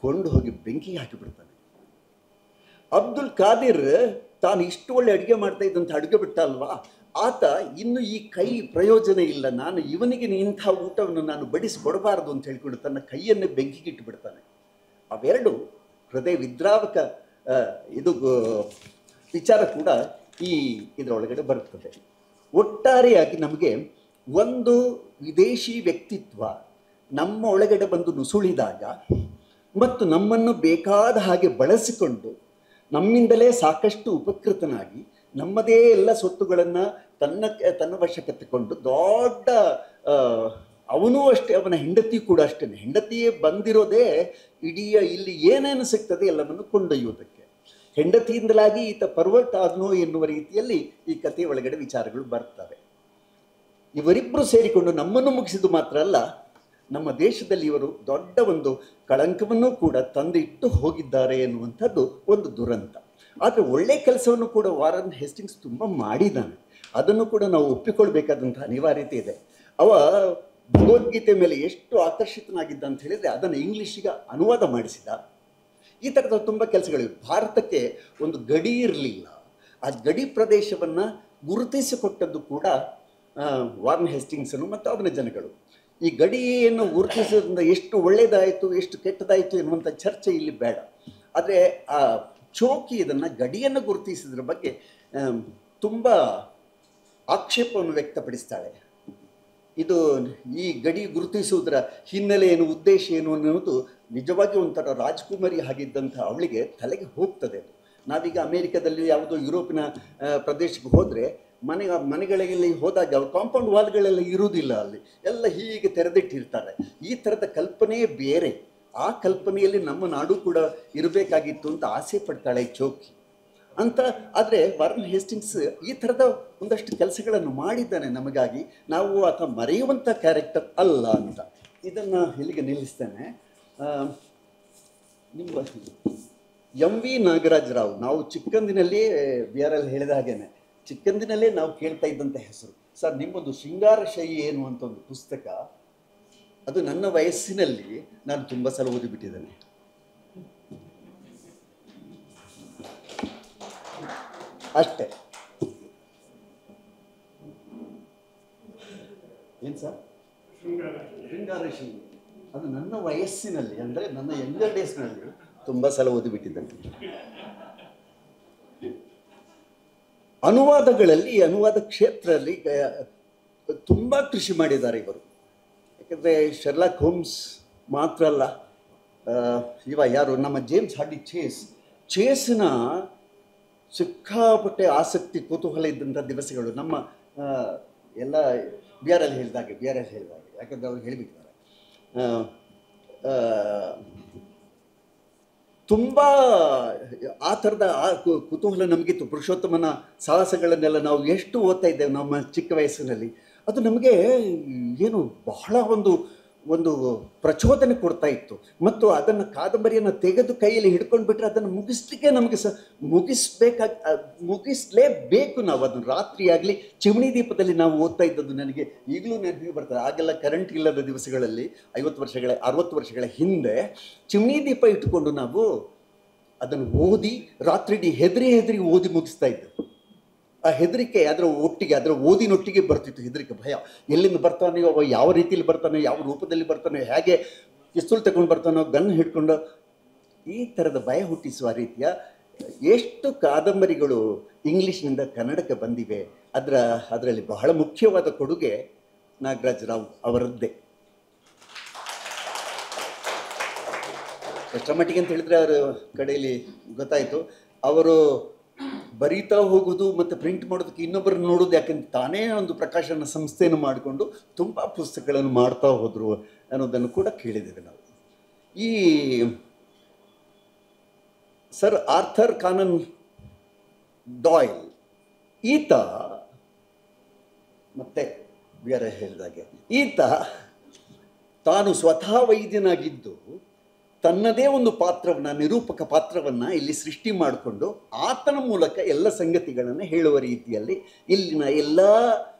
ಕೊಂಡು ಹೋಗಿ ಬೆಂಕಿಗೆ ಹಾಕಿಬಿಡ್ತಾನೆ. ಅಬ್ದುಲ್ ಖಾದಿರ್ ತಾನು ಇಷ್ಟು ಒಳ್ಳೆ ಅಡುಗೆ ಮಾಡ್ತಾ ಇದ್ದಂಥ ಅಡುಗೆ ಬಿಟ್ಟ ಅಲ್ವಾ, ಆತ ಇನ್ನು ಈ ಕೈ ಪ್ರಯೋಜನ ಇಲ್ಲ, ನಾನು ಇವನಿಗೆ ಇಂಥ ಊಟವನ್ನು ನಾನು ಬಡಿಸಿಕೊಡಬಾರದು ಅಂತ ಹೇಳ್ಕೊಂಡು ತನ್ನ ಕೈಯನ್ನೇ ಬೆಂಕಿಗೆ ಇಟ್ಟುಬಿಡ್ತಾನೆ. ಅವೆರಡು ಹೃದಯ ವಿದ್ರಾವಕ ಇದು ವಿಚಾರ ಕೂಡ ಇದರೊಳಗಡೆ ಬರುತ್ತದೆ. ಒಟ್ಟಾರೆಯಾಗಿ ನಮಗೆ ಒಂದು ವಿದೇಶಿ ವ್ಯಕ್ತಿತ್ವ ನಮ್ಮ ಒಳಗಡೆ ಬಂದು ನುಸುಳಿದಾಗ ಮತ್ತು ನಮ್ಮನ್ನು ಬೇಕಾದ ಹಾಗೆ ಬಳಸಿಕೊಂಡು ನಮ್ಮಿಂದಲೇ ಸಾಕಷ್ಟು ಉಪಕೃತನಾಗಿ ನಮ್ಮದೇ ಎಲ್ಲ ಸೊತ್ತುಗಳನ್ನು ತನ್ನ ವಶಕ್ಕೆತ್ತಿಕೊಂಡು ದೊಡ್ಡ ಅವನೂ ಅಷ್ಟೇ, ಅವನ ಹೆಂಡತಿ ಕೂಡ ಅಷ್ಟೇ, ಹೆಂಡತಿಯೇ ಬಂದಿರೋದೇ ಇಡೀ ಇಲ್ಲಿ ಏನೇನು ಸಿಗ್ತದೆ ಎಲ್ಲವನ್ನು ಕೊಂಡೊಯ್ಯುವುದಕ್ಕೆ. ಹೆಂಡತಿಯಿಂದಲಾಗಿ ಈತ ಪರ್ವರ್ಟ್ ಆದ್ನೋ ಎನ್ನುವ ರೀತಿಯಲ್ಲಿ ಈ ಕಥೆಯ ಒಳಗಡೆ ವಿಚಾರಗಳು ಬರ್ತವೆ. ಇವರಿಬ್ಬರು ಸೇರಿಕೊಂಡು ನಮ್ಮನ್ನು ಮುಗಿಸಿದ್ದು ಮಾತ್ರ ಅಲ್ಲ, ನಮ್ಮ ದೇಶದಲ್ಲಿ ಇವರು ದೊಡ್ಡ ಒಂದು ಕಳಂಕವನ್ನು ಕೂಡ ತಂದಿಟ್ಟು ಹೋಗಿದ್ದಾರೆ ಎನ್ನುವಂಥದ್ದು ಒಂದು ದುರಂತ. ಆದರೆ ಒಳ್ಳೆಯ ಕೆಲಸವನ್ನು ಕೂಡ ವಾರನ್ ಹೇಸ್ಟಿಂಗ್ಸ್ ತುಂಬ ಮಾಡಿದ್ದಾನೆ, ಅದನ್ನು ಕೂಡ ನಾವು ಒಪ್ಪಿಕೊಳ್ಬೇಕಾದಂಥ ಅನಿವಾರ್ಯತೆ ಇದೆ. ಅವ ಭಗವದ್ಗೀತೆ ಮೇಲೆ ಎಷ್ಟು ಆಕರ್ಷಿತನಾಗಿದ್ದ ಅಂತ ಹೇಳಿದರೆ ಅದನ್ನು ಇಂಗ್ಲೀಷಿಗೆ ಅನುವಾದ ಮಾಡಿಸಿದ. ಈ ಥರದ ತುಂಬ ಕೆಲಸಗಳಿವೆ. ಭಾರತಕ್ಕೆ ಒಂದು ಗಡಿ ಇರಲಿಲ್ಲ, ಆ ಗಡಿ ಪ್ರದೇಶವನ್ನು ಗುರುತಿಸಿಕೊಟ್ಟದ್ದು ಕೂಡ ವಾರನ್ ಹೇಸ್ಟಿಂಗ್ಸನು ಮತ್ತು ಅವನ ಜನಗಳು. ಈ ಗಡಿಯನ್ನು ಗುರುತಿಸೋದ್ರಿಂದ ಎಷ್ಟು ಒಳ್ಳೆಯದಾಯಿತು ಎಷ್ಟು ಕೆಟ್ಟದಾಯಿತು ಎನ್ನುವಂಥ ಚರ್ಚೆ ಇಲ್ಲಿ ಬೇಡ. ಆದರೆ ಆ ಚೋಕಿ ಇದನ್ನು ಗಡಿಯನ್ನು ಗುರುತಿಸಿದ್ರ ಬಗ್ಗೆ ತುಂಬ ಆಕ್ಷೇಪವನ್ನು ವ್ಯಕ್ತಪಡಿಸ್ತಾಳೆ. ಇದು ಈ ಗಡಿ ಗುರುತಿಸುವುದರ ಹಿನ್ನೆಲೆ ಏನು, ಉದ್ದೇಶ ಏನು ಅನ್ನೋದು ನಿಜವಾಗಿ ಒಂಥರ ರಾಜ್ಕುಮಾರಿ ಆಗಿದ್ದಂಥ ಅವಳಿಗೆ ತಲೆಗೆ ಹೋಗ್ತದೆ. ನಾವೀಗ ಅಮೇರಿಕಾದಲ್ಲಿ ಯಾವುದೋ ಯುರೋಪಿನ ಪ್ರದೇಶಕ್ಕೆ ಹೋದರೆ ಮನೆಗಳಲ್ಲಿ ಹೋದಾಗ ಅವ್ರ ಕಾಂಪೌಂಡ್ ವಾಲ್ಗಳೆಲ್ಲ ಇರುವುದಿಲ್ಲ, ಅಲ್ಲಿ ಎಲ್ಲ ಹೀಗೆ ತೆರೆದಿಟ್ಟಿರ್ತಾರೆ. ಈ ಥರದ ಕಲ್ಪನೆಯೇ ಬೇರೆ. ಆ ಕಲ್ಪನೆಯಲ್ಲಿ ನಮ್ಮ ನಾಡು ಕೂಡ ಇರಬೇಕಾಗಿತ್ತು ಅಂತ ಆಸೆ ಪಡ್ತಾಳೆ ಚೋಕಿ ಅಂತ. ಆದರೆ ವಾರನ್ ಹೇಸ್ಟಿಂಗ್ಸ್ ಈ ಥರದ ಒಂದಷ್ಟು ಕೆಲಸಗಳನ್ನು ಮಾಡಿದ್ದಾನೆ ನಮಗಾಗಿ. ನಾವು ಆತ ಮರೆಯುವಂಥ ಕ್ಯಾರೆಕ್ಟರ್ ಅಲ್ಲ ಅಂತ. ಇದನ್ನು ಇಲ್ಲಿಗೆ ನಿಲ್ಲಿಸ್ತೇನೆ. ನಿಮ್ಮ ಎಂ.ವಿ. ನಾಗರಾಜರಾವ್, ನಾವು ಚಿಕ್ಕಂದಿನಲ್ಲಿ BRL ಹೇಳಿದ ಹಾಗೇನೆ ಚಿಕ್ಕಂದಿನಲ್ಲೇ ನಾವು ಕೇಳ್ತಾ ಇದ್ದಂಥ ಹೆಸರು. ಸರ್, ನಿಮ್ಮೊಂದು ಶೃಂಗಾರ ಶೈಲಿ ಏನು ಅಂತ ಒಂದು ಪುಸ್ತಕ, ಅದು ನನ್ನ ವಯಸ್ಸಿನಲ್ಲಿ ನಾನು ತುಂಬ ಸಲ ಓದಿಬಿಟ್ಟಿದ್ದೇನೆ. ಅಷ್ಟೇ. ಏನು ಸರ್? ಶೃಂಗಾರ ಶೈಲಿ ಅದು ನನ್ನ ವಯಸ್ಸಿನಲ್ಲಿ, ಅಂದರೆ ನನ್ನ ಯಂಗರ್ ಡೇಸ್ನಲ್ಲಿ ತುಂಬ ಸಲ ಓದಿಬಿಟ್ಟಿದ್ದೇನೆ. ಅನುವಾದಗಳಲ್ಲಿ, ಅನುವಾದ ಕ್ಷೇತ್ರದಲ್ಲಿ ತುಂಬ ಕೃಷಿ ಮಾಡಿದ್ದಾರೆ ಇವರು. ಯಾಕಂದರೆ ಶರ್ಲಾಕ್ ಹೋಮ್ಸ್ ಮಾತ್ರ ಅಲ್ಲ, ಯಾರು ನಮ್ಮ ಜೇಮ್ಸ್ ಹಾರ್ಡಿ ಚೇಸ್ನ ಸಿಕ್ಕಾಪಟ್ಟೆ ಆಸಕ್ತಿ ಕುತೂಹಲ ಇದ್ದಂಥ ದಿವಸಗಳು ನಮ್ಮ ಎಲ್ಲ BRL ಹೇಳಿದಾಗೆ. ಯಾಕಂದರೆ ಅವ್ರು ಹೇಳಿಬಿಟ್ಟಿದ್ದಾರೆ. ತುಂಬ ಆ ಥರದ ಕುತೂಹಲ ನಮಗಿತ್ತು. ಪುರುಷೋತ್ತಮನ ಸಾಹಸಗಳನ್ನೆಲ್ಲ ನಾವು ಎಷ್ಟು ಓದ್ತಾ ಇದ್ದೇವೆ ನಮ್ಮ ಚಿಕ್ಕ ವಯಸ್ಸಿನಲ್ಲಿ. ಅದು ನಮಗೆ ಏನು ಬಹಳ ಒಂದು ಪ್ರಚೋದನೆ ಕೊಡ್ತಾ ಇತ್ತು. ಮತ್ತು ಅದನ್ನು ಕಾದಂಬರಿಯನ್ನು ತೆಗೆದು ಕೈಯಲ್ಲಿ ಹಿಡ್ಕೊಂಡು ಬಿಟ್ಟರೆ ಅದನ್ನು ಮುಗಿಸ್ಲಿಕ್ಕೆ ನಮಗೆ ಮುಗಿಸ್ಲೇಬೇಕು ನಾವು. ಅದನ್ನು ರಾತ್ರಿಯಾಗಲಿ ಚಿಮಣಿ ದೀಪದಲ್ಲಿ ನಾವು ಓದ್ತಾ ಇದ್ದದ್ದು ನನಗೆ ಈಗಲೂ ನೆನಪಿಗೆ ಬರ್ತದೆ. ಆಗೆಲ್ಲ ಕರೆಂಟ್ ಇಲ್ಲದ ದಿವಸಗಳಲ್ಲಿ 60 ವರ್ಷಗಳ ಹಿಂದೆ ಚಿಮಣಿ ದೀಪ ಇಟ್ಟುಕೊಂಡು ನಾವು ಅದನ್ನು ಓದಿ ರಾತ್ರಿಡೀ ಹೆದರಿ ಓದಿ ಮುಗಿಸ್ತಾ ಇದ್ದೆವು. ಆ ಹೆದರಿಕೆ ಅದರ ಓದಿನೊಟ್ಟಿಗೆ ಬರ್ತಿತ್ತು. ಹೆದರಿಕೆ, ಭಯ, ಎಲ್ಲಿಂದ ಬರ್ತಾನೆಯೋ, ಯಾವ ರೀತಿಯಲ್ಲಿ ಬರ್ತಾನೋ, ಯಾವ ರೂಪದಲ್ಲಿ ಬರ್ತಾನೋ, ಹೇಗೆ ಪಿಸ್ತೂಲ್ ತಗೊಂಡು ಬರ್ತಾನೋ, ಗನ್ ಹಿಡ್ಕೊಂಡು, ಈ ಥರದ ಭಯ ಹುಟ್ಟಿಸುವ ರೀತಿಯ ಎಷ್ಟು ಕಾದಂಬರಿಗಳು ಇಂಗ್ಲೀಷ್ನಿಂದ ಕನ್ನಡಕ್ಕೆ ಬಂದಿವೆ. ಅದರಲ್ಲಿ ಬಹಳ ಮುಖ್ಯವಾದ ಕೊಡುಗೆ ನಾಗರಾಜರಾವ್ ಅವರದ್ದೇ. ಎಷ್ಟರ ಮಟ್ಟಿಗೆ ಅಂತ ಹೇಳಿದರೆ ಅವರ ಕಡೆಯಲ್ಲಿ ಗೊತ್ತಾಯಿತು, ಅವರು ಬರೀತಾ ಹೋಗೋದು ಮತ್ತು ಪ್ರಿಂಟ್ ಮಾಡೋದಕ್ಕೆ ಇನ್ನೊಬ್ಬರನ್ನು ನೋಡೋದು. ಯಾಕೆಂದ್ರೆ ತಾನೇ ಒಂದು ಪ್ರಕಾಶನ ಸಂಸ್ಥೆಯನ್ನು ಮಾಡಿಕೊಂಡು ತುಂಬ ಪುಸ್ತಕಗಳನ್ನು ಮಾಡ್ತಾ ಹೋದರು ಅನ್ನೋದನ್ನು ಕೂಡ ಕೇಳಿದ್ದೇವೆ ನಾವು. ಈ ಸರ್ ಆರ್ಥರ್ ಕಾನನ್ ಡಾಯ್ಲ್ ಈತ ಮತ್ತೆ ಬೇರೆ ಹೇಳಿದಾಗೆ ಈತ ತಾನು ಸ್ವತಃ ವೈದ್ಯನಾಗಿದ್ದು ತನ್ನದೇ ಒಂದು ಪಾತ್ರವನ್ನು, ನಿರೂಪಕ ಪಾತ್ರವನ್ನು ಇಲ್ಲಿ ಸೃಷ್ಟಿ ಮಾಡಿಕೊಂಡು ಆತನ ಮೂಲಕ ಎಲ್ಲ ಸಂಗತಿಗಳನ್ನು ಹೇಳುವ ರೀತಿಯಲ್ಲಿ ಇಲ್ಲಿನ ಎಲ್ಲ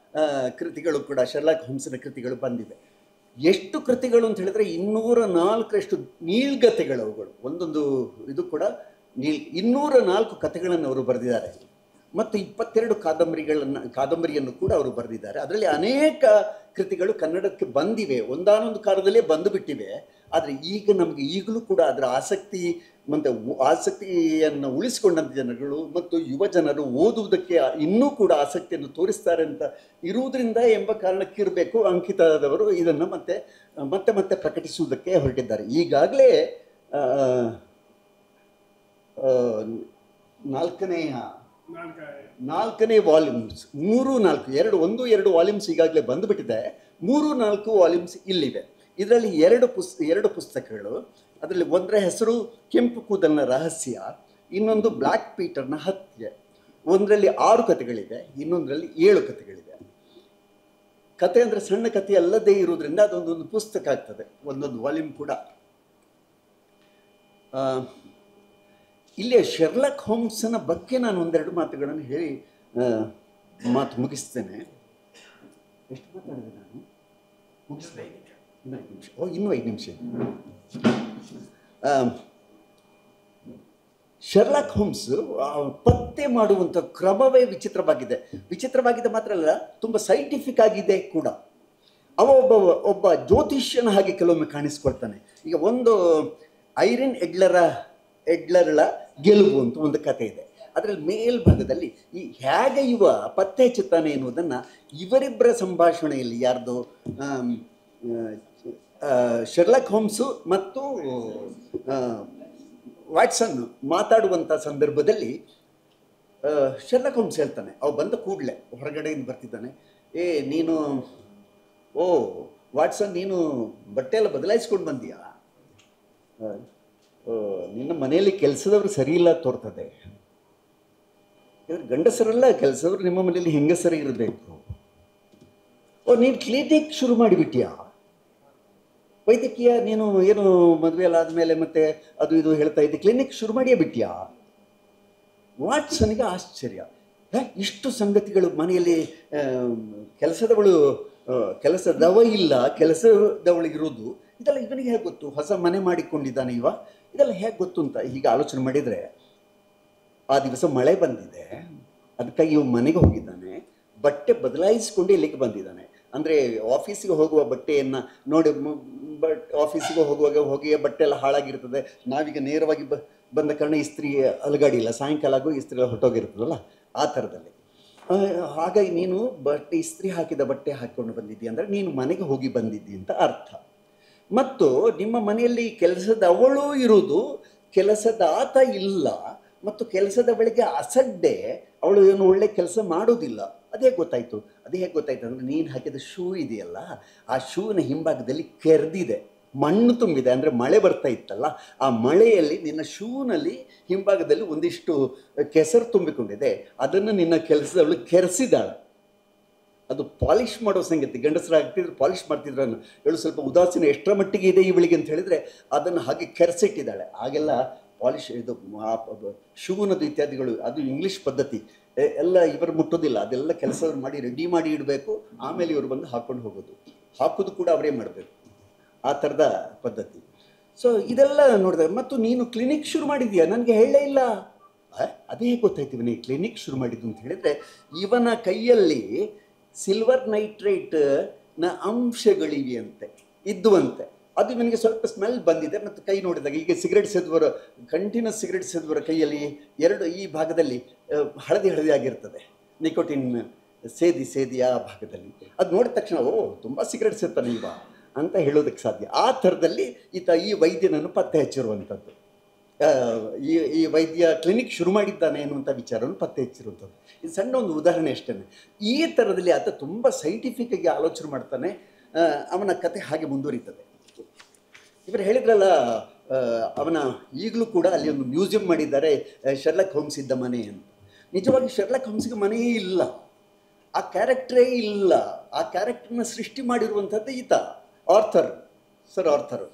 ಕೃತಿಗಳು ಕೂಡ, ಶರ್ಲಾಕ್ ಹೋಮ್ಸ್ನ ಕೃತಿಗಳು ಬಂದಿವೆ. ಎಷ್ಟು ಕೃತಿಗಳು ಅಂತ ಹೇಳಿದ್ರೆ 204ರಷ್ಟು ನೀಳ್ಗತೆಗಳು ಅವುಗಳು. ಒಂದೊಂದು ಇದು ಕೂಡ 204 ಕಥೆಗಳನ್ನು ಅವರು ಬರೆದಿದ್ದಾರೆ. ಮತ್ತು 22 ಕಾದಂಬರಿಯನ್ನು ಕೂಡ ಅವರು ಬರೆದಿದ್ದಾರೆ. ಅದರಲ್ಲಿ ಅನೇಕ ಕೃತಿಗಳು ಕನ್ನಡಕ್ಕೆ ಬಂದಿವೆ, ಒಂದಾನೊಂದು ಕಾಲದಲ್ಲೇ ಬಂದು ಬಿಟ್ಟಿವೆ. ಆದರೆ ಈಗ ನಮಗೆ ಈಗಲೂ ಕೂಡ ಅದರ ಆಸಕ್ತಿಯನ್ನು ಉಳಿಸಿಕೊಂಡಂಥ ಜನಗಳು ಮತ್ತು ಯುವ ಜನರು ಓದುವುದಕ್ಕೆ ಇನ್ನೂ ಕೂಡ ಆಸಕ್ತಿಯನ್ನು ತೋರಿಸ್ತಾರೆ ಅಂತ ಇರುವುದರಿಂದ ಎಂಬ ಕಾರಣಕ್ಕಿರಬೇಕು ಅಂಕಿತದವರು ಇದನ್ನು ಮತ್ತೆ ಮತ್ತೆ ಮತ್ತೆ ಪ್ರಕಟಿಸುವುದಕ್ಕೆ ಹೊರಟಿದ್ದಾರೆ. ಈಗಾಗಲೇ ನಾಲ್ಕನೇ ವಾಲ್ಯೂಮ್ಸ್ 2 ವಾಲ್ಯೂಮ್ಸ್ ಈಗಾಗಲೇ ಬಂದುಬಿಟ್ಟಿದೆ. 3-4 ವಾಲ್ಯೂಮ್ಸ್ ಇಲ್ಲಿವೆ. ಇದರಲ್ಲಿ ಎರಡು ಪುಸ್ತಕಗಳು. ಅದರಲ್ಲಿ ಒಂದರ ಹೆಸರು ಕೆಂಪು ಕೂದಲಿನ ರಹಸ್ಯ, ಇನ್ನೊಂದು ಬ್ಲ್ಯಾಕ್ ಪೀಟರ್ನ ಹತ್ಯೆ. ಒಂದರಲ್ಲಿ 6 ಕಥೆಗಳಿವೆ, ಇನ್ನೊಂದರಲ್ಲಿ 7 ಕಥೆಗಳಿವೆ. ಕತೆ ಅಂದರೆ ಸಣ್ಣ ಕಥೆ ಅಲ್ಲದೇ ಇರುವುದರಿಂದ ಅದೊಂದೊಂದು ಪುಸ್ತಕ ಆಗ್ತದೆ, ಒಂದೊಂದು ವಾಲ್ಯೂಮ್ ಕೂಡ. ಇಲ್ಲಿಯ ಶೆರ್ಲಾಕ್ ಹೋಮ್ಸನ ಬಗ್ಗೆ ನಾನು ಒಂದೆರಡು ಮಾತುಗಳನ್ನು ಹೇಳಿ ಮಾತು ಮುಗಿಸ್ತೇನೆ. ಎಷ್ಟು ಮಾತಾಡಿದೆ ನಾನು? ಇನ್ನೂ 5 ನಿಮಿಷ. ಶೆರ್ಲಾಕ್ ಹೋಮ್ಸ್ ಪತ್ತೆ ಮಾಡುವಂಥ ಕ್ರಮವೇ ವಿಚಿತ್ರವಾಗಿದೆ ಮಾತ್ರ ಅಲ್ಲ, ತುಂಬ ಸೈಂಟಿಫಿಕ್ ಆಗಿದೆ ಕೂಡ. ಒಬ್ಬ ಜ್ಯೋತಿಷ್ಯನ ಹಾಗೆ ಕೆಲವೊಮ್ಮೆ ಕಾಣಿಸ್ಕೊಳ್ತಾನೆ. ಈಗ ಒಂದು ಐರಿನ್ ಎಡ್ಲರ್ಳ ಗೆಲುವು ಅಂತ ಒಂದು ಕತೆ ಇದೆ. ಅದರಲ್ಲಿ ಮೇಲ್ಭಾಗದಲ್ಲಿ ಹೇಗೆ ಪತ್ತೆ ಹಚ್ಚುತ್ತಾನೆ ಎನ್ನುವುದನ್ನು ಇವರಿಬ್ಬರ ಸಂಭಾಷಣೆಯಲ್ಲಿ, ಯಾರ್ದು ಶೆರ್ಲಾಕ್ ಹೋಮ್ಸು ಮತ್ತು ವಾಟ್ಸನ್ ಮಾತಾಡುವಂಥ ಸಂದರ್ಭದಲ್ಲಿ ಶೆರ್ಲಾಕ್ ಹೋಮ್ಸ್ ಹೇಳ್ತಾನೆ, ಬಂದ ಕೂಡಲೇ ಹೊರಗಡೆಯಿಂದ ಬರ್ತಿದ್ದಾನೆ, ವಾಟ್ಸನ್ ನೀನು ಬಟ್ಟೆ ಎಲ್ಲ ಬದಲಾಯಿಸ್ಕೊಂಡು ಬಂದೀಯಾ? ನಿನ್ನ ಮನೆಯಲ್ಲಿ ಕೆಲಸದವರು ಸರಿ ಇಲ್ಲ ತೋರ್ತದೆ. ಇವರು ಗಂಡಸರೆಲ್ಲ ಕೆಲಸದವರು ನಿಮ್ಮ ಮನೆಯಲ್ಲಿ ಹೆಂಗಸರೇ ಇರಬೇಕು. ನೀನು ಕ್ಲಿನಿಕ್ ಶುರು ಮಾಡಿಬಿಟ್ಟಿಯಾ? ವೈದ್ಯಕೀಯ ನೀನು ಏನು ಮದುವೆ ಎಲ್ಲ ಆದಮೇಲೆ ಮತ್ತೆ ಅದು ಇದು ಹೇಳ್ತಾ ಇದ್ದೆ, ಕ್ಲಿನಿಕ್ ಶುರು ಮಾಡಿಯೇ ಬಿಟ್ಟಿಯಾ? ವಾಟ್ಸನ್ಗೆ ಆಶ್ಚರ್ಯ, ಇಷ್ಟು ಸಂಗತಿಗಳು ಮನೆಯಲ್ಲಿ ಕೆಲಸದವಳಿಗಿರೋದು ಇದೆಲ್ಲ ಇವನಿಗೆ ಹೇಗೆ ಗೊತ್ತು? ಹೊಸ ಮನೆ ಮಾಡಿಕೊಂಡಿದ್ದಾನೆ ಇದೆಲ್ಲ ಹೇಗೆ ಗೊತ್ತು ಅಂತ ಹೀಗೆ ಆಲೋಚನೆ ಮಾಡಿದರೆ, ಆ ದಿವಸ ಮಳೆ ಬಂದಿದೆ, ಅದಕ್ಕಾಗಿ ಇವ ಮನೆಗೆ ಹೋಗಿದ್ದಾನೆ, ಬಟ್ಟೆ ಬದಲಾಯಿಸಿಕೊಂಡು ಇಲ್ಲಿಗೆ ಬಂದಿದ್ದಾನೆ. ಅಂದರೆ ಆಫೀಸಿಗೆ ಹೋಗುವ ಬಟ್ಟೆಯನ್ನು ನೋಡಿ, ಆಫೀಸಿಗೆ ಹೋಗಿ ಬಟ್ಟೆ ಎಲ್ಲ ಹಾಳಾಗಿರ್ತದೆ, ನಾವೀಗ ನೇರವಾಗಿ ಬಂದ ಕಾರಣ ಇಸ್ತ್ರಿ ಅಲುಗಾಡಿಲ್ಲ, ಸಾಯಂಕಾಲ ಆಗೋ ಇಸ್ತ್ರಿ ಹೊರಟೋಗಿರ್ತದಲ್ಲ, ಆ ಥರದಲ್ಲಿ. ಹಾಗಾಗಿ ನೀನು ಇಸ್ತ್ರಿ ಹಾಕಿದ ಬಟ್ಟೆ ಹಾಕ್ಕೊಂಡು ಬಂದಿದ್ದೀಯ ಅಂದರೆ ನೀನು ಮನೆಗೆ ಹೋಗಿ ಬಂದಿದ್ದಿ ಅಂತ ಅರ್ಥ. ಮತ್ತು ನಿಮ್ಮ ಮನೆಯಲ್ಲಿ ಕೆಲಸದವಳು ಇರುವುದು, ಕೆಲಸದಾತ ಇಲ್ಲ, ಮತ್ತು ಕೆಲಸದವಳಿಗೆ ಅಸಡ್ಡೆ, ಅವಳು ಏನು ಒಳ್ಳೆ ಕೆಲಸ ಮಾಡೋದಿಲ್ಲ. ಅದೇ ಗೊತ್ತಾಯಿತು ಅಂದರೆ ನೀನು ಹಾಕಿದ ಶೂ ಇದೆಯಲ್ಲ, ಆ ಶೂವಿನ ಹಿಂಭಾಗದಲ್ಲಿ ಕೆರೆದಿದೆ, ಮಣ್ಣು ತುಂಬಿದೆ. ಅಂದರೆ ಮಳೆ ಬರ್ತಾ ಇತ್ತಲ್ಲ, ಆ ಮಳೆಯಲ್ಲಿ ನಿನ್ನ ಶೂನಲ್ಲಿ ಹಿಂಭಾಗದಲ್ಲಿ ಒಂದಿಷ್ಟು ಕೆಸರು ತುಂಬಿಕೊಂಡಿದೆ, ಅದನ್ನು ನಿನ್ನ ಕೆಲಸದವಳು ಕೆರೆಸಿದಾಳೆ. ಅದು ಪಾಲಿಷ್ ಮಾಡೋ ಸಂಗತಿ. ಗಂಡಸರಾಗ್ತಿದ್ರು ಪಾಲಿಷ್ ಮಾಡ್ತಿದ್ರು, ಹೇಳು ಸ್ವಲ್ಪ ಉದಾಸೀನ ಎಷ್ಟರ ಮಟ್ಟಿಗೆ ಇದೆ ಇವಳಿಗೆ ಅಂತ ಹೇಳಿದರೆ ಅದನ್ನು ಹಾಗೆ ಕೆರೆಸಿಟ್ಟಿದ್ದಾಳೆ. ಹಾಗೆಲ್ಲ ಪಾಲಿಷ್ ಇದು ಶೂನದು ಇತ್ಯಾದಿಗಳು, ಅದು ಇಂಗ್ಲೀಷ್ ಪದ್ಧತಿ ಎಲ್ಲ ಇವರು ಮುಟ್ಟೋದಿಲ್ಲ. ಅದೆಲ್ಲ ಕೆಲಸವ್ರು ಮಾಡಿ ರೆಡಿ ಮಾಡಿ ಇಡಬೇಕು, ಆಮೇಲೆ ಇವರು ಬಂದು ಹಾಕ್ಕೊಂಡು ಹಾಕೋದು ಕೂಡ ಅವರೇ ಮಾಡಬೇಕು, ಆ ಥರದ ಪದ್ಧತಿ. ಸೊ ಇದೆಲ್ಲ ನೋಡಿದೆ. ಮತ್ತು ನೀನು ಕ್ಲಿನಿಕ್ ಶುರು ಮಾಡಿದ್ದೀಯಾ? ನನಗೆ ಹೇಳಲೇ ಇಲ್ಲ. ಅದೇ ಗೊತ್ತಾಯ್ತು ಇವನಿಗೆ ಕ್ಲಿನಿಕ್ ಶುರು ಮಾಡಿದ್ದು ಅಂತ ಹೇಳಿದರೆ, ಇವನ ಕೈಯಲ್ಲಿ ಸಿಲ್ವರ್ ನೈಟ್ರೇಟ್ನ ಅಂಶಗಳಿವೆಯಂತೆ, ಇದ್ದುವಂತೆ. ಅದು ಇವನಿಗೆ ಸ್ವಲ್ಪ ಸ್ಮೆಲ್ ಬಂದಿದೆ. ಮತ್ತು ಕೈ ನೋಡಿದಾಗ, ಈಗ ಕಂಟಿನ್ಯೂಸ್ ಸಿಗರೆಟ್ ಸೇದುವರ ಕೈಯಲ್ಲಿ ಈ ಭಾಗದಲ್ಲಿ ಹಳದಿ ಆಗಿರ್ತದೆ, ನಿಕೋಟಿನ್ ಸೇದಿ ಆ ಭಾಗದಲ್ಲಿ. ಅದು ನೋಡಿದ ತಕ್ಷಣ ತುಂಬ ಸಿಗರೆಟ್ ಸೇರ್ತಾನೆ ಅಂತ ಹೇಳೋದಕ್ಕೆ ಸಾಧ್ಯ. ಆ ಥರದಲ್ಲಿ ಈ ವೈದ್ಯನನ್ನು ಪತ್ತೆ ಹಚ್ಚಿರುವಂಥದ್ದು. ಈ ವೈದ್ಯ ಕ್ಲಿನಿಕ್ ಶುರು ಮಾಡಿದ್ದಾನೆ ಅನ್ನುವಂಥ ವಿಚಾರವನ್ನು ಪತ್ತೆ ಹಚ್ಚಿರುವಂಥದ್ದು. ಇದು ಸಣ್ಣ ಒಂದು ಉದಾಹರಣೆ ಅಷ್ಟೇ. ಈ ಥರದಲ್ಲಿ ಆತ ತುಂಬ ಸೈಂಟಿಫಿಕ್ಕಾಗಿ ಆಲೋಚನೆ ಮಾಡ್ತಾನೆ. ಅವನ ಕತೆ ಹಾಗೆ ಮುಂದುವರಿತದೆ. ಇವರು ಹೇಳಿದ್ರಲ್ಲ, ಅವನ ಈಗಲೂ ಕೂಡ ಅಲ್ಲಿ ಒಂದು ಮ್ಯೂಸಿಯಂ ಮಾಡಿದ್ದಾರೆ, ಶೆರ್ಲಾಕ್ ಹೋಮ್ಸ್ ಇದ್ದ ಮನೆ ಅಂತ. ನಿಜವಾಗಿ ಶೆರ್ಲಾಕ್ ಹೋಮ್ಸ್ಗೆ ಮನೆಯೇ ಇಲ್ಲ, ಆ ಕ್ಯಾರೆಕ್ಟರೇ ಇಲ್ಲ. ಆ ಕ್ಯಾರೆಕ್ಟರ್ನ ಸೃಷ್ಟಿ ಮಾಡಿರುವಂಥದ್ದು ಈತ, ಸರ್ ಆರ್ಥರ್.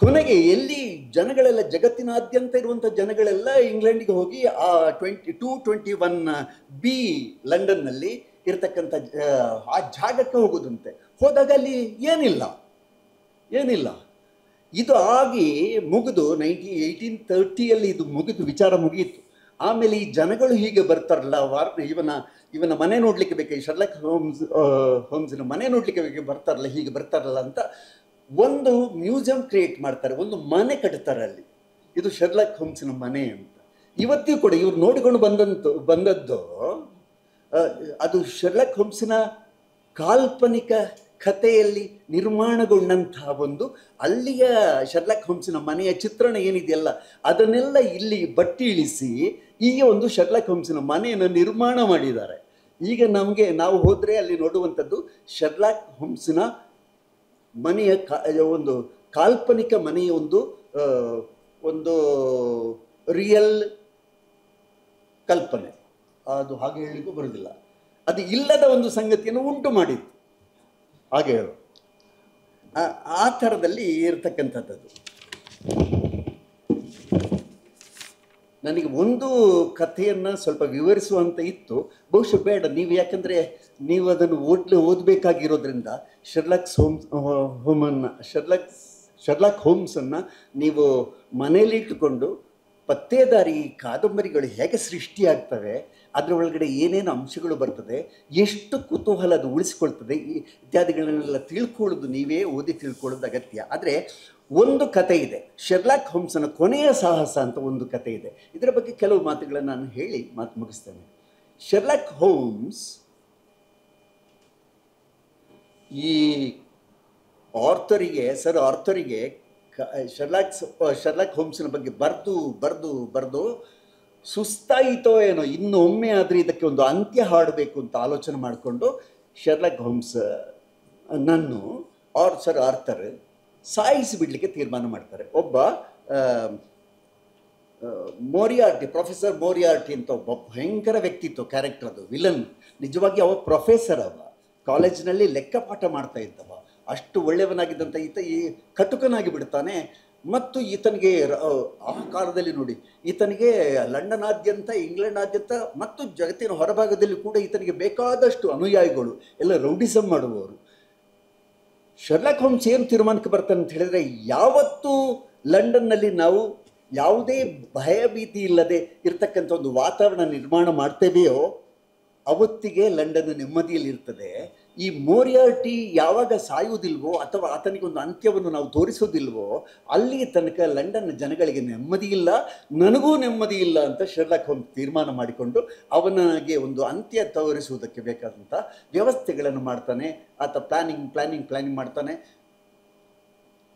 ಕೊನೆಗೆ ಎಲ್ಲಿ ಜನಗಳೆಲ್ಲ, ಜಗತ್ತಿನಾದ್ಯಂತ ಇರುವಂಥ ಜನಗಳೆಲ್ಲ ಇಂಗ್ಲೆಂಡಿಗೆ ಹೋಗಿ ಆ 2221B ಲಂಡನ್ನಲ್ಲಿ ಇರ್ತಕ್ಕಂಥ ಆ ಜಾಗಕ್ಕೆ ಹೋಗೋದಂತೆ. ಹೋದಾಗ ಅಲ್ಲಿ ಏನಿಲ್ಲ. ಇದು ಆಗಿ ಮುಗಿದು 1830 ಇದು ಮುಗಿದು ವಿಚಾರ ಮುಗಿಯಿತು. ಆಮೇಲೆ ಈ ಜನಗಳು ಹೀಗೆ ಬರ್ತಾರಲ್ಲ, ಇವನ ಮನೆ ನೋಡ್ಲಿಕ್ಕೆ ಬೇಕು, ಈ ಶರ್ಲಾಕ್ ಹೋಮ್ಸ್ನ ಮನೆ ನೋಡ್ಲಿಕ್ಕೆ ಹೀಗೆ ಬರ್ತಾರಲ್ಲ ಅಂತ ಒಂದು ಮ್ಯೂಸಿಯಂ ಕ್ರಿಯೇಟ್ ಮಾಡ್ತಾರೆ, ಒಂದು ಮನೆ ಕಟ್ತಾರೆ ಅಲ್ಲಿ. ಇದು ಶರ್ಲಾಕ್ ಹೋಮ್ಸ್ನ ಮನೆ ಅಂತ. ಇವತ್ತಿಗೂ ಕೂಡ ಇವ್ರು ನೋಡಿಕೊಂಡು ಬಂದದ್ದು ಅದು ಶರ್ಲಾಕ್ ಹೋಮ್ಸ್ನ ಕಾಲ್ಪನಿಕ ಕಥೆಯಲ್ಲಿ ನಿರ್ಮಾಣಗೊಂಡಂತಹ ಒಂದು ಅಲ್ಲಿಯ ಶರ್ಲಾಕ್ ಹೋಮ್ಸ್ನ ಮನೆಯ ಚಿತ್ರಣ ಏನಿದೆಯಲ್ಲ ಅದನ್ನೆಲ್ಲ ಇಲ್ಲಿ ಬಟ್ಟಿ ಇಳಿಸಿ ಈಗ ಒಂದು ಶರ್ಲಾಕ್ ಹೋಮ್ಸ್ನ ಮನೆಯನ್ನು ನಿರ್ಮಾಣ ಮಾಡಿದ್ದಾರೆ. ಈಗ ನಾವು ಹೋದರೆ ಅಲ್ಲಿ ನೋಡುವಂಥದ್ದು ಶರ್ಲಾಕ್ ಹೋಮ್ಸ್ನ ಮನೆಯ ಒಂದು ಕಾಲ್ಪನಿಕ ಮನೆಯ ಒಂದು ರಿಯಲ್ ಕಲ್ಪನೆ, ಅದು ಹಾಗೆ ಹೇಳಲಿಕ್ಕೂ ಬರೋದಿಲ್ಲ, ಅದು ಇಲ್ಲದ ಒಂದು ಸಂಗತಿಯನ್ನು ಉಂಟು ಮಾಡಿತ್ತು ಹಾಗೆ ಹೇಳು. ಆ ಥರದಲ್ಲಿ ಇರತಕ್ಕಂಥದ್ದು. ನನಗೆ ಒಂದು ಕಥೆಯನ್ನು ಸ್ವಲ್ಪ ವಿವರಿಸುವಂತ ಇತ್ತು, ಬಹುಶಃ ಬೇಡ, ನೀವು ಯಾಕಂದರೆ ನೀವು ಅದನ್ನು ಓದಬೇಕಾಗಿರೋದ್ರಿಂದ ಶರ್ಲಾಕ್ ಹೋಮ್ಸನ್ನು ನೀವು ಮನೆಯಲ್ಲಿ ಇಟ್ಟುಕೊಂಡು ಪತ್ತೇದಾರಿ ಕಾದಂಬರಿಗಳು ಹೇಗೆ ಸೃಷ್ಟಿಯಾಗ್ತವೆ, ಅದರ ಒಳಗಡೆ ಏನೇನು ಅಂಶಗಳು ಬರ್ತದೆ, ಎಷ್ಟು ಕುತೂಹಲ ಅದು ಉಳಿಸ್ಕೊಳ್ತದೆ, ಇತ್ಯಾದಿಗಳನ್ನೆಲ್ಲ ತಿಳ್ಕೊಳ್ಳೋದು ನೀವೇ ಓದಿ ತಿಳ್ಕೊಳ್ಳೋದು ಅಗತ್ಯ. ಆದರೆ ಒಂದು ಕತೆ ಇದೆ, ಶರ್ಲಾಕ್ ಹೋಮ್ಸನ ಕೊನೆಯ ಸಾಹಸ ಅಂತ ಒಂದು ಕತೆ ಇದೆ. ಇದರ ಬಗ್ಗೆ ಕೆಲವು ಮಾತುಗಳನ್ನು ನಾನು ಹೇಳಿ ಮಾತು ಮುಗಿಸ್ತೇನೆ. ಶರ್ಲಾಕ್ ಹೋಮ್ಸ್ ಈ ಸರ್ ಆರ್ಥರಿಗೆ ಶರ್ಲಾಕ್ ಹೋಮ್ಸ್ನ ಬಗ್ಗೆ ಬರೆದು ಸುಸ್ತಾಯಿತೋ ಏನೋ, ಇನ್ನೊಮ್ಮೆ ಆದರೆ ಇದಕ್ಕೆ ಒಂದು ಅಂತ್ಯ ಹಾಡಬೇಕು ಅಂತ ಆಲೋಚನೆ ಮಾಡಿಕೊಂಡು ಶರ್ಲಾಕ್ ಹೋಮ್ಸ್ ಸರ್ ಆರ್ಥರ್ ಸಾಯಿಸಿಬಿಡ್ಲಿಕ್ಕೆ ತೀರ್ಮಾನ ಮಾಡ್ತಾರೆ. ಒಬ್ಬ ಪ್ರೊಫೆಸರ್ ಮೋರಿಯಾರ್ಟಿ ಅಂತ ಒಬ್ಬ ಭಯಂಕರ ವ್ಯಕ್ತಿತ್ವ, ಕ್ಯಾರೆಕ್ಟರ್, ಅದು ವಿಲನ್. ನಿಜವಾಗಿ ಅವ ಪ್ರೊಫೆಸರ್, ಕಾಲೇಜಿನಲ್ಲಿ ಲೆಕ್ಕಪಾಠ ಮಾಡ್ತಾ ಇದ್ದವ, ಅಷ್ಟು ಒಳ್ಳೆಯವನಾಗಿದ್ದಂಥ ಈತ ಈ ಕಟುಕನಾಗಿ ಬಿಡ್ತಾನೆ. ಮತ್ತು ಈತನಿಗೆ ಆ ಕಾಲದಲ್ಲಿ ನೋಡಿ, ಈತನಿಗೆ ಲಂಡನ್ನಾದ್ಯಂತ, ಇಂಗ್ಲೆಂಡ್ನಾದ್ಯಂತ ಮತ್ತು ಜಗತ್ತಿನ ಹೊರಭಾಗದಲ್ಲಿ ಕೂಡ ಈತನಿಗೆ ಬೇಕಾದಷ್ಟು ಅನುಯಾಯಿಗಳು, ಎಲ್ಲ ರೌಡಿಸಮ್ ಮಾಡುವವರು. ಶರ್ಲಾಕ್ ಹೋಮ್ಸ್ ಏನು ತೀರ್ಮಾನಕ್ಕೆ ಬರ್ತಾನೆ ಅಂತ ಹೇಳಿದರೆ, ಯಾವತ್ತು ಲಂಡನ್ನಲ್ಲಿ ನಾವು ಯಾವುದೇ ಭಯಭೀತಿ ಇಲ್ಲದೆ ಇರತಕ್ಕಂಥ ಒಂದು ವಾತಾವರಣ ನಿರ್ಮಾಣ ಮಾಡ್ತೇವೆಯೋ ಅವತ್ತಿಗೆ ಲಂಡನ್ ನೆಮ್ಮದಿಯಲ್ಲಿ ಇರ್ತದೆ. ಈ ಮೋರಿಯಾರ್ಟಿ ಯಾವಾಗ ಸಾಯುವುದಿಲ್ವೋ ಅಥವಾ ಆತನಿಗೊಂದು ಅಂತ್ಯವನ್ನು ನಾವು ತೋರಿಸೋದಿಲ್ವೋ ಅಲ್ಲಿ ತನಕ ಲಂಡನ್ ಜನಗಳಿಗೆ ನೆಮ್ಮದಿ ಇಲ್ಲ, ನನಗೂ ನೆಮ್ಮದಿ ಇಲ್ಲ ಅಂತ ಶರ್ಲಾಕ್ ಹೋಮ್ಸ್ ತೀರ್ಮಾನ ಮಾಡಿಕೊಂಡು ಅವನಿಗೆ ಒಂದು ಅಂತ್ಯ ತೋರಿಸುವುದಕ್ಕೆ ಬೇಕಾದಂಥ ವ್ಯವಸ್ಥೆಗಳನ್ನು ಮಾಡ್ತಾನೆ. ಆತ ಪ್ಲಾನಿಂಗ್ ಮಾಡ್ತಾನೆ.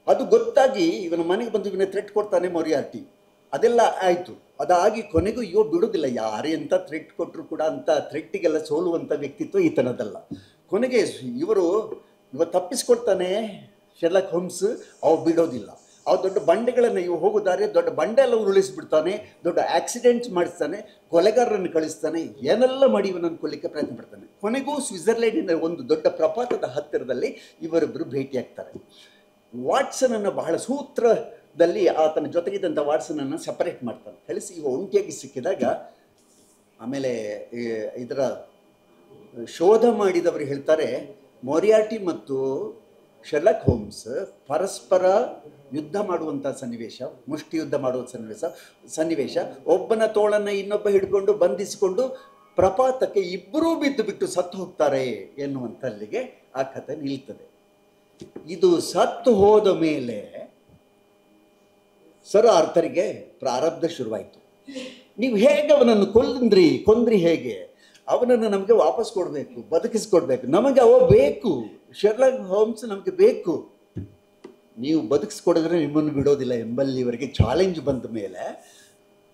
ಅದು ಗೊತ್ತಾಗಿ ಇವನ ಮನೆಗೆ ಬಂದು ಇವನ ಥ್ರೆಟ್ ಕೊಡ್ತಾನೆ ಮೋರಿಯಾರ್ಟಿ. ಅದೆಲ್ಲ ಆಯಿತು. ಅದಾಗಿ ಕೊನೆಗೂ ಬಿಡುವುದಿಲ್ಲ, ಯಾರೇ ಅಂತ ಥ್ರೆಟ್ ಕೊಟ್ಟರು ಕೂಡ ಅಂತ ಥ್ರೆಟ್ಟಿಗೆಲ್ಲ ಸೋಲುವಂಥ ವ್ಯಕ್ತಿತ್ವ ಈತನದಲ್ಲ. ಕೊನೆಗೆ ಇವ ತಪ್ಪಿಸ್ಕೊಡ್ತಾನೆ ಶರ್ಲಾಕ್ ಹೋಮ್ಸ್, ಬಿಡೋದಿಲ್ಲ. ದೊಡ್ಡ ಬಂಡೆಗಳನ್ನು ಹೋಗೋದಾರೆ ದೊಡ್ಡ ಬಂಡೆ ಎಲ್ಲ ಉರುಳಿಸ್ಬಿಡ್ತಾನೆ, ದೊಡ್ಡ ಆಕ್ಸಿಡೆಂಟ್ಸ್ ಮಾಡಿಸ್ತಾನೆ, ಕೊಲೆಗಾರರನ್ನು ಕಳಿಸ್ತಾನೆ, ಏನೆಲ್ಲ ಮಾಡಿ ಇವನನ್ನು ಕೊಲ್ಲಿಕ್ಕೆ ಪ್ರಯತ್ನ ಪಡ್ತಾನೆ. ಕೊನೆಗೂ ಸ್ವಿಟ್ಜರ್ಲೆಂಡಿನ ಒಂದು ದೊಡ್ಡ ಪ್ರಪಾತದ ಹತ್ತಿರದಲ್ಲಿ ಇವರಿಬ್ಬರು ಭೇಟಿಯಾಗ್ತಾರೆ. ವಾಟ್ಸನನ್ನು ಬಹಳ ಸೂತ್ರದಲ್ಲಿ ಆತನ ಜೊತೆಗಿದ್ದಂಥ ವಾಟ್ಸನನ್ನು ಸಪರೇಟ್ ಮಾಡ್ತಾನೆ. ಕಳಿಸಿ ಇವ ಒಂಟಿಯಾಗಿ ಸಿಕ್ಕಿದಾಗ ಆಮೇಲೆ ಇದರ ಶೋಧ ಮಾಡಿದವರು ಹೇಳ್ತಾರೆ, ಮೋರಿಯಾರ್ಟಿ ಮತ್ತು ಶರ್ಲಾಕ್ ಹೋಮ್ಸ್ ಪರಸ್ಪರ ಯುದ್ಧ ಮಾಡುವಂಥ ಸನ್ನಿವೇಶ, ಮುಷ್ಟಿ ಯುದ್ಧ ಮಾಡುವ ಸನ್ನಿವೇಶ, ಒಬ್ಬನ ತೋಳನ್ನು ಇನ್ನೊಬ್ಬ ಹಿಡ್ಕೊಂಡು ಬಂಧಿಸಿಕೊಂಡು ಪ್ರಪಾತಕ್ಕೆ ಇಬ್ಬರೂ ಬಿಟ್ಟು ಸತ್ತು ಹೋಗ್ತಾರೆ ಎನ್ನುವಂಥಲ್ಲಿಗೆ ಆ ಕಥೆ ನಿಲ್ತದೆ. ಇದು ಸತ್ತು ಹೋದ ಮೇಲೆ ಸರ್ ಆರ್ಥರ್ಗೆ ಪ್ರಾರಬ್ಧ ಶುರುವಾಯಿತು. ನೀವು ಹೇಗೆ ಅವನನ್ನು ಕೊಂದ್ರಿ ಹೇಗೆ? ಅವನನ್ನು ನಮಗೆ ವಾಪಸ್ ಕೊಡಬೇಕು, ಬದುಕಿಸ್ಕೊಡ್ಬೇಕು, ನಮಗೆ ಅವ ಬೇಕು, ಶರ್ಲಾಕ್ ಹೋಮ್ಸ್ ನಮಗೆ ಬೇಕು, ನೀವು ಬದುಕಿಸ್ಕೊಡಿದ್ರೆ ನಿಮ್ಮನ್ನು ಬಿಡೋದಿಲ್ಲ ಎಂಬಲ್ಲಿ ಇವರಿಗೆ ಚಾಲೆಂಜ್ ಬಂದ ಮೇಲೆ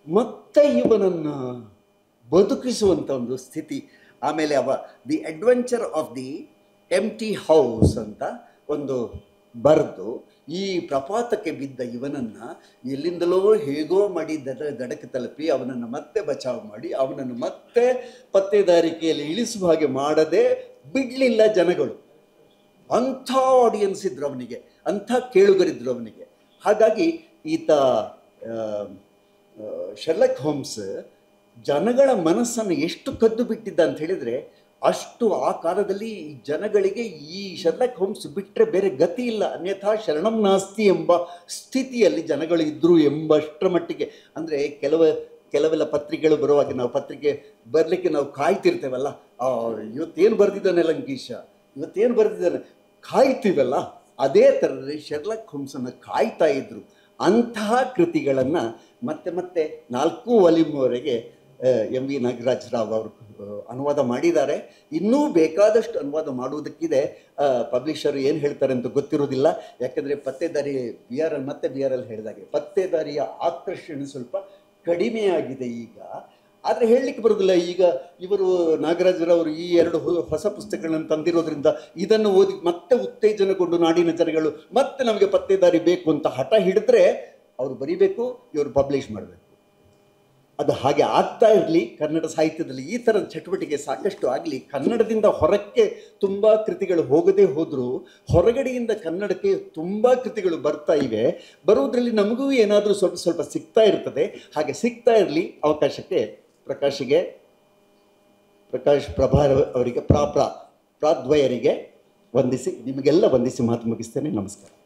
ಮತ್ತೆ ಇವನನ್ನು ಬದುಕಿಸುವಂಥ ಒಂದು ಸ್ಥಿತಿ. ಆಮೇಲೆ the adventure of the empty house ಅಂತ ಒಂದು ಬರೆದು ಈ ಪ್ರಪಾತಕ್ಕೆ ಬಿದ್ದ ಇವನನ್ನು ಎಲ್ಲಿಂದಲೋ ಹೇಗೋ ಮಾಡಿ ದಡಕ್ಕೆ ತಲುಪಿ ಅವನನ್ನು ಮತ್ತೆ ಬಚಾವ್ ಮಾಡಿ ಅವನನ್ನು ಮತ್ತೆ ಪತ್ತೇದಾರಿಕೆಯಲ್ಲಿ ಇಳಿಸುವ ಹಾಗೆ ಮಾಡದೆ ಬಿಡಲಿಲ್ಲ ಜನಗಳು. ಅಂಥ ಆಡಿಯನ್ಸ್ ಇದ್ರು ಅವನಿಗೆ, ಅಂಥ ಕೇಳುಗರಿದ್ರು ಅವನಿಗೆ. ಹಾಗಾಗಿ ಈತ ಶರ್ಲಾಕ್ ಹೋಮ್ಸ್ ಜನಗಳ ಮನಸ್ಸನ್ನು ಎಷ್ಟು ಕದ್ದು ಬಿಟ್ಟಿದ್ದ ಅಂತ ಹೇಳಿದರೆ, ಅಷ್ಟು ಆ ಕಾಲದಲ್ಲಿ ಜನಗಳಿಗೆ ಈ ಶರ್ಲಾಕ್ ಹೋಮ್ಸ್ ಬಿಟ್ಟರೆ ಬೇರೆ ಗತಿ ಇಲ್ಲ, ಅನ್ಯಥಾ ಶರಣಂ ನಾಸ್ತಿ ಎಂಬ ಸ್ಥಿತಿಯಲ್ಲಿ ಜನಗಳು ಇದ್ದರು ಎಂಬಷ್ಟರ ಮಟ್ಟಿಗೆ. ಅಂದರೆ ಕೆಲವೆಲ್ಲ ಪತ್ರಿಕೆಗಳು ಬರುವಾಗ ನಾವು ಪತ್ರಿಕೆ ಬರಲಿಕ್ಕೆ ನಾವು ಕಾಯ್ತಿರ್ತೇವಲ್ಲ, ಇವತ್ತೇನು ಬರೆದಿದ್ದಾನೆ ಲಂಕೀಶ, ಇವತ್ತೇನು ಬರೆದಿದ್ದಾನೆ ಕಾಯ್ತೀವಲ್ಲ, ಅದೇ ಥರದಲ್ಲಿ ಶರ್ಲಾಕ್ ಹೋಮ್ಸನ್ನು ಕಾಯ್ತಾ ಇದ್ದರು. ಅಂತಹ ಕೃತಿಗಳನ್ನು ಮತ್ತೆ ಮತ್ತೆ 4 ವಾಲ್ಯೂಮ್ವರೆಗೆ ಎಂ ವಿ ನಾಗರಾಜರಾವ್ ಅವರು ಅನುವಾದ ಮಾಡಿದ್ದಾರೆ. ಇನ್ನೂ ಬೇಕಾದಷ್ಟು ಅನುವಾದ ಮಾಡುವುದಕ್ಕಿದೆ. ಪಬ್ಲಿಷರು ಏನು ಹೇಳ್ತಾರೆ ಅಂತ ಗೊತ್ತಿರೋದಿಲ್ಲ, ಯಾಕೆಂದರೆ ಪತ್ತೇದಾರಿ ಬಿ ಆರ್ ಎಲ್ ಹೇಳಿದಾಗೆ ಪತ್ತೇದಾರಿಯ ಆಕರ್ಷಣೆ ಸ್ವಲ್ಪ ಕಡಿಮೆಯಾಗಿದೆ ಈಗ. ಆದರೆ ಹೇಳಲಿಕ್ಕೆ ಬರೋದಿಲ್ಲ. ಈಗ ಇವರು ನಾಗರಾಜರವರು ಈ 2 ಹೊಸ ಪುಸ್ತಕಗಳನ್ನು ತಂದಿರೋದ್ರಿಂದ ಇದನ್ನು ಓದಿ ಮತ್ತೆ ಉತ್ತೇಜನಗೊಂಡು ನಾಡಿನ ಜನಗಳು ಮತ್ತೆ ನಮಗೆ ಪತ್ತೇದಾರಿ ಬೇಕು ಅಂತ ಹಠ ಹಿಡಿದ್ರೆ ಅವರು ಬರೀಬೇಕು, ಇವರು ಪಬ್ಲಿಷ್ ಮಾಡಬೇಕು. ಅದು ಹಾಗೆ ಆಗ್ತಾ ಇರಲಿ. ಕನ್ನಡ ಸಾಹಿತ್ಯದಲ್ಲಿ ಈ ಥರದ ಚಟುವಟಿಕೆ ಸಾಕಷ್ಟು ಆಗಲಿ. ಕನ್ನಡದಿಂದ ಹೊರಕ್ಕೆ ತುಂಬ ಕೃತಿಗಳು ಹೋಗದೇ ಹೋದರೂ ಹೊರಗಡೆಯಿಂದ ಕನ್ನಡಕ್ಕೆ ತುಂಬ ಕೃತಿಗಳು ಬರ್ತಾ ಇವೆ. ಬರುವುದರಲ್ಲಿ ನಮಗೂ ಏನಾದರೂ ಸ್ವಲ್ಪ ಸ್ವಲ್ಪ ಸಿಗ್ತಾ ಇರ್ತದೆ. ಹಾಗೆ ಸಿಗ್ತಾ ಇರಲಿ. ಅವಕಾಶಕ್ಕೆ ಪ್ರಕಾಶ್ ಪ್ರಭಾರ ಅವರಿಗೆ ಪ್ರಾದ್ವಯರಿಗೆ ವಂದಿಸಿ, ನಿಮಗೆಲ್ಲ ವಂದಿಸಿ ಮಾತು ಮುಗಿಸ್ತೇನೆ. ನಮಸ್ಕಾರ.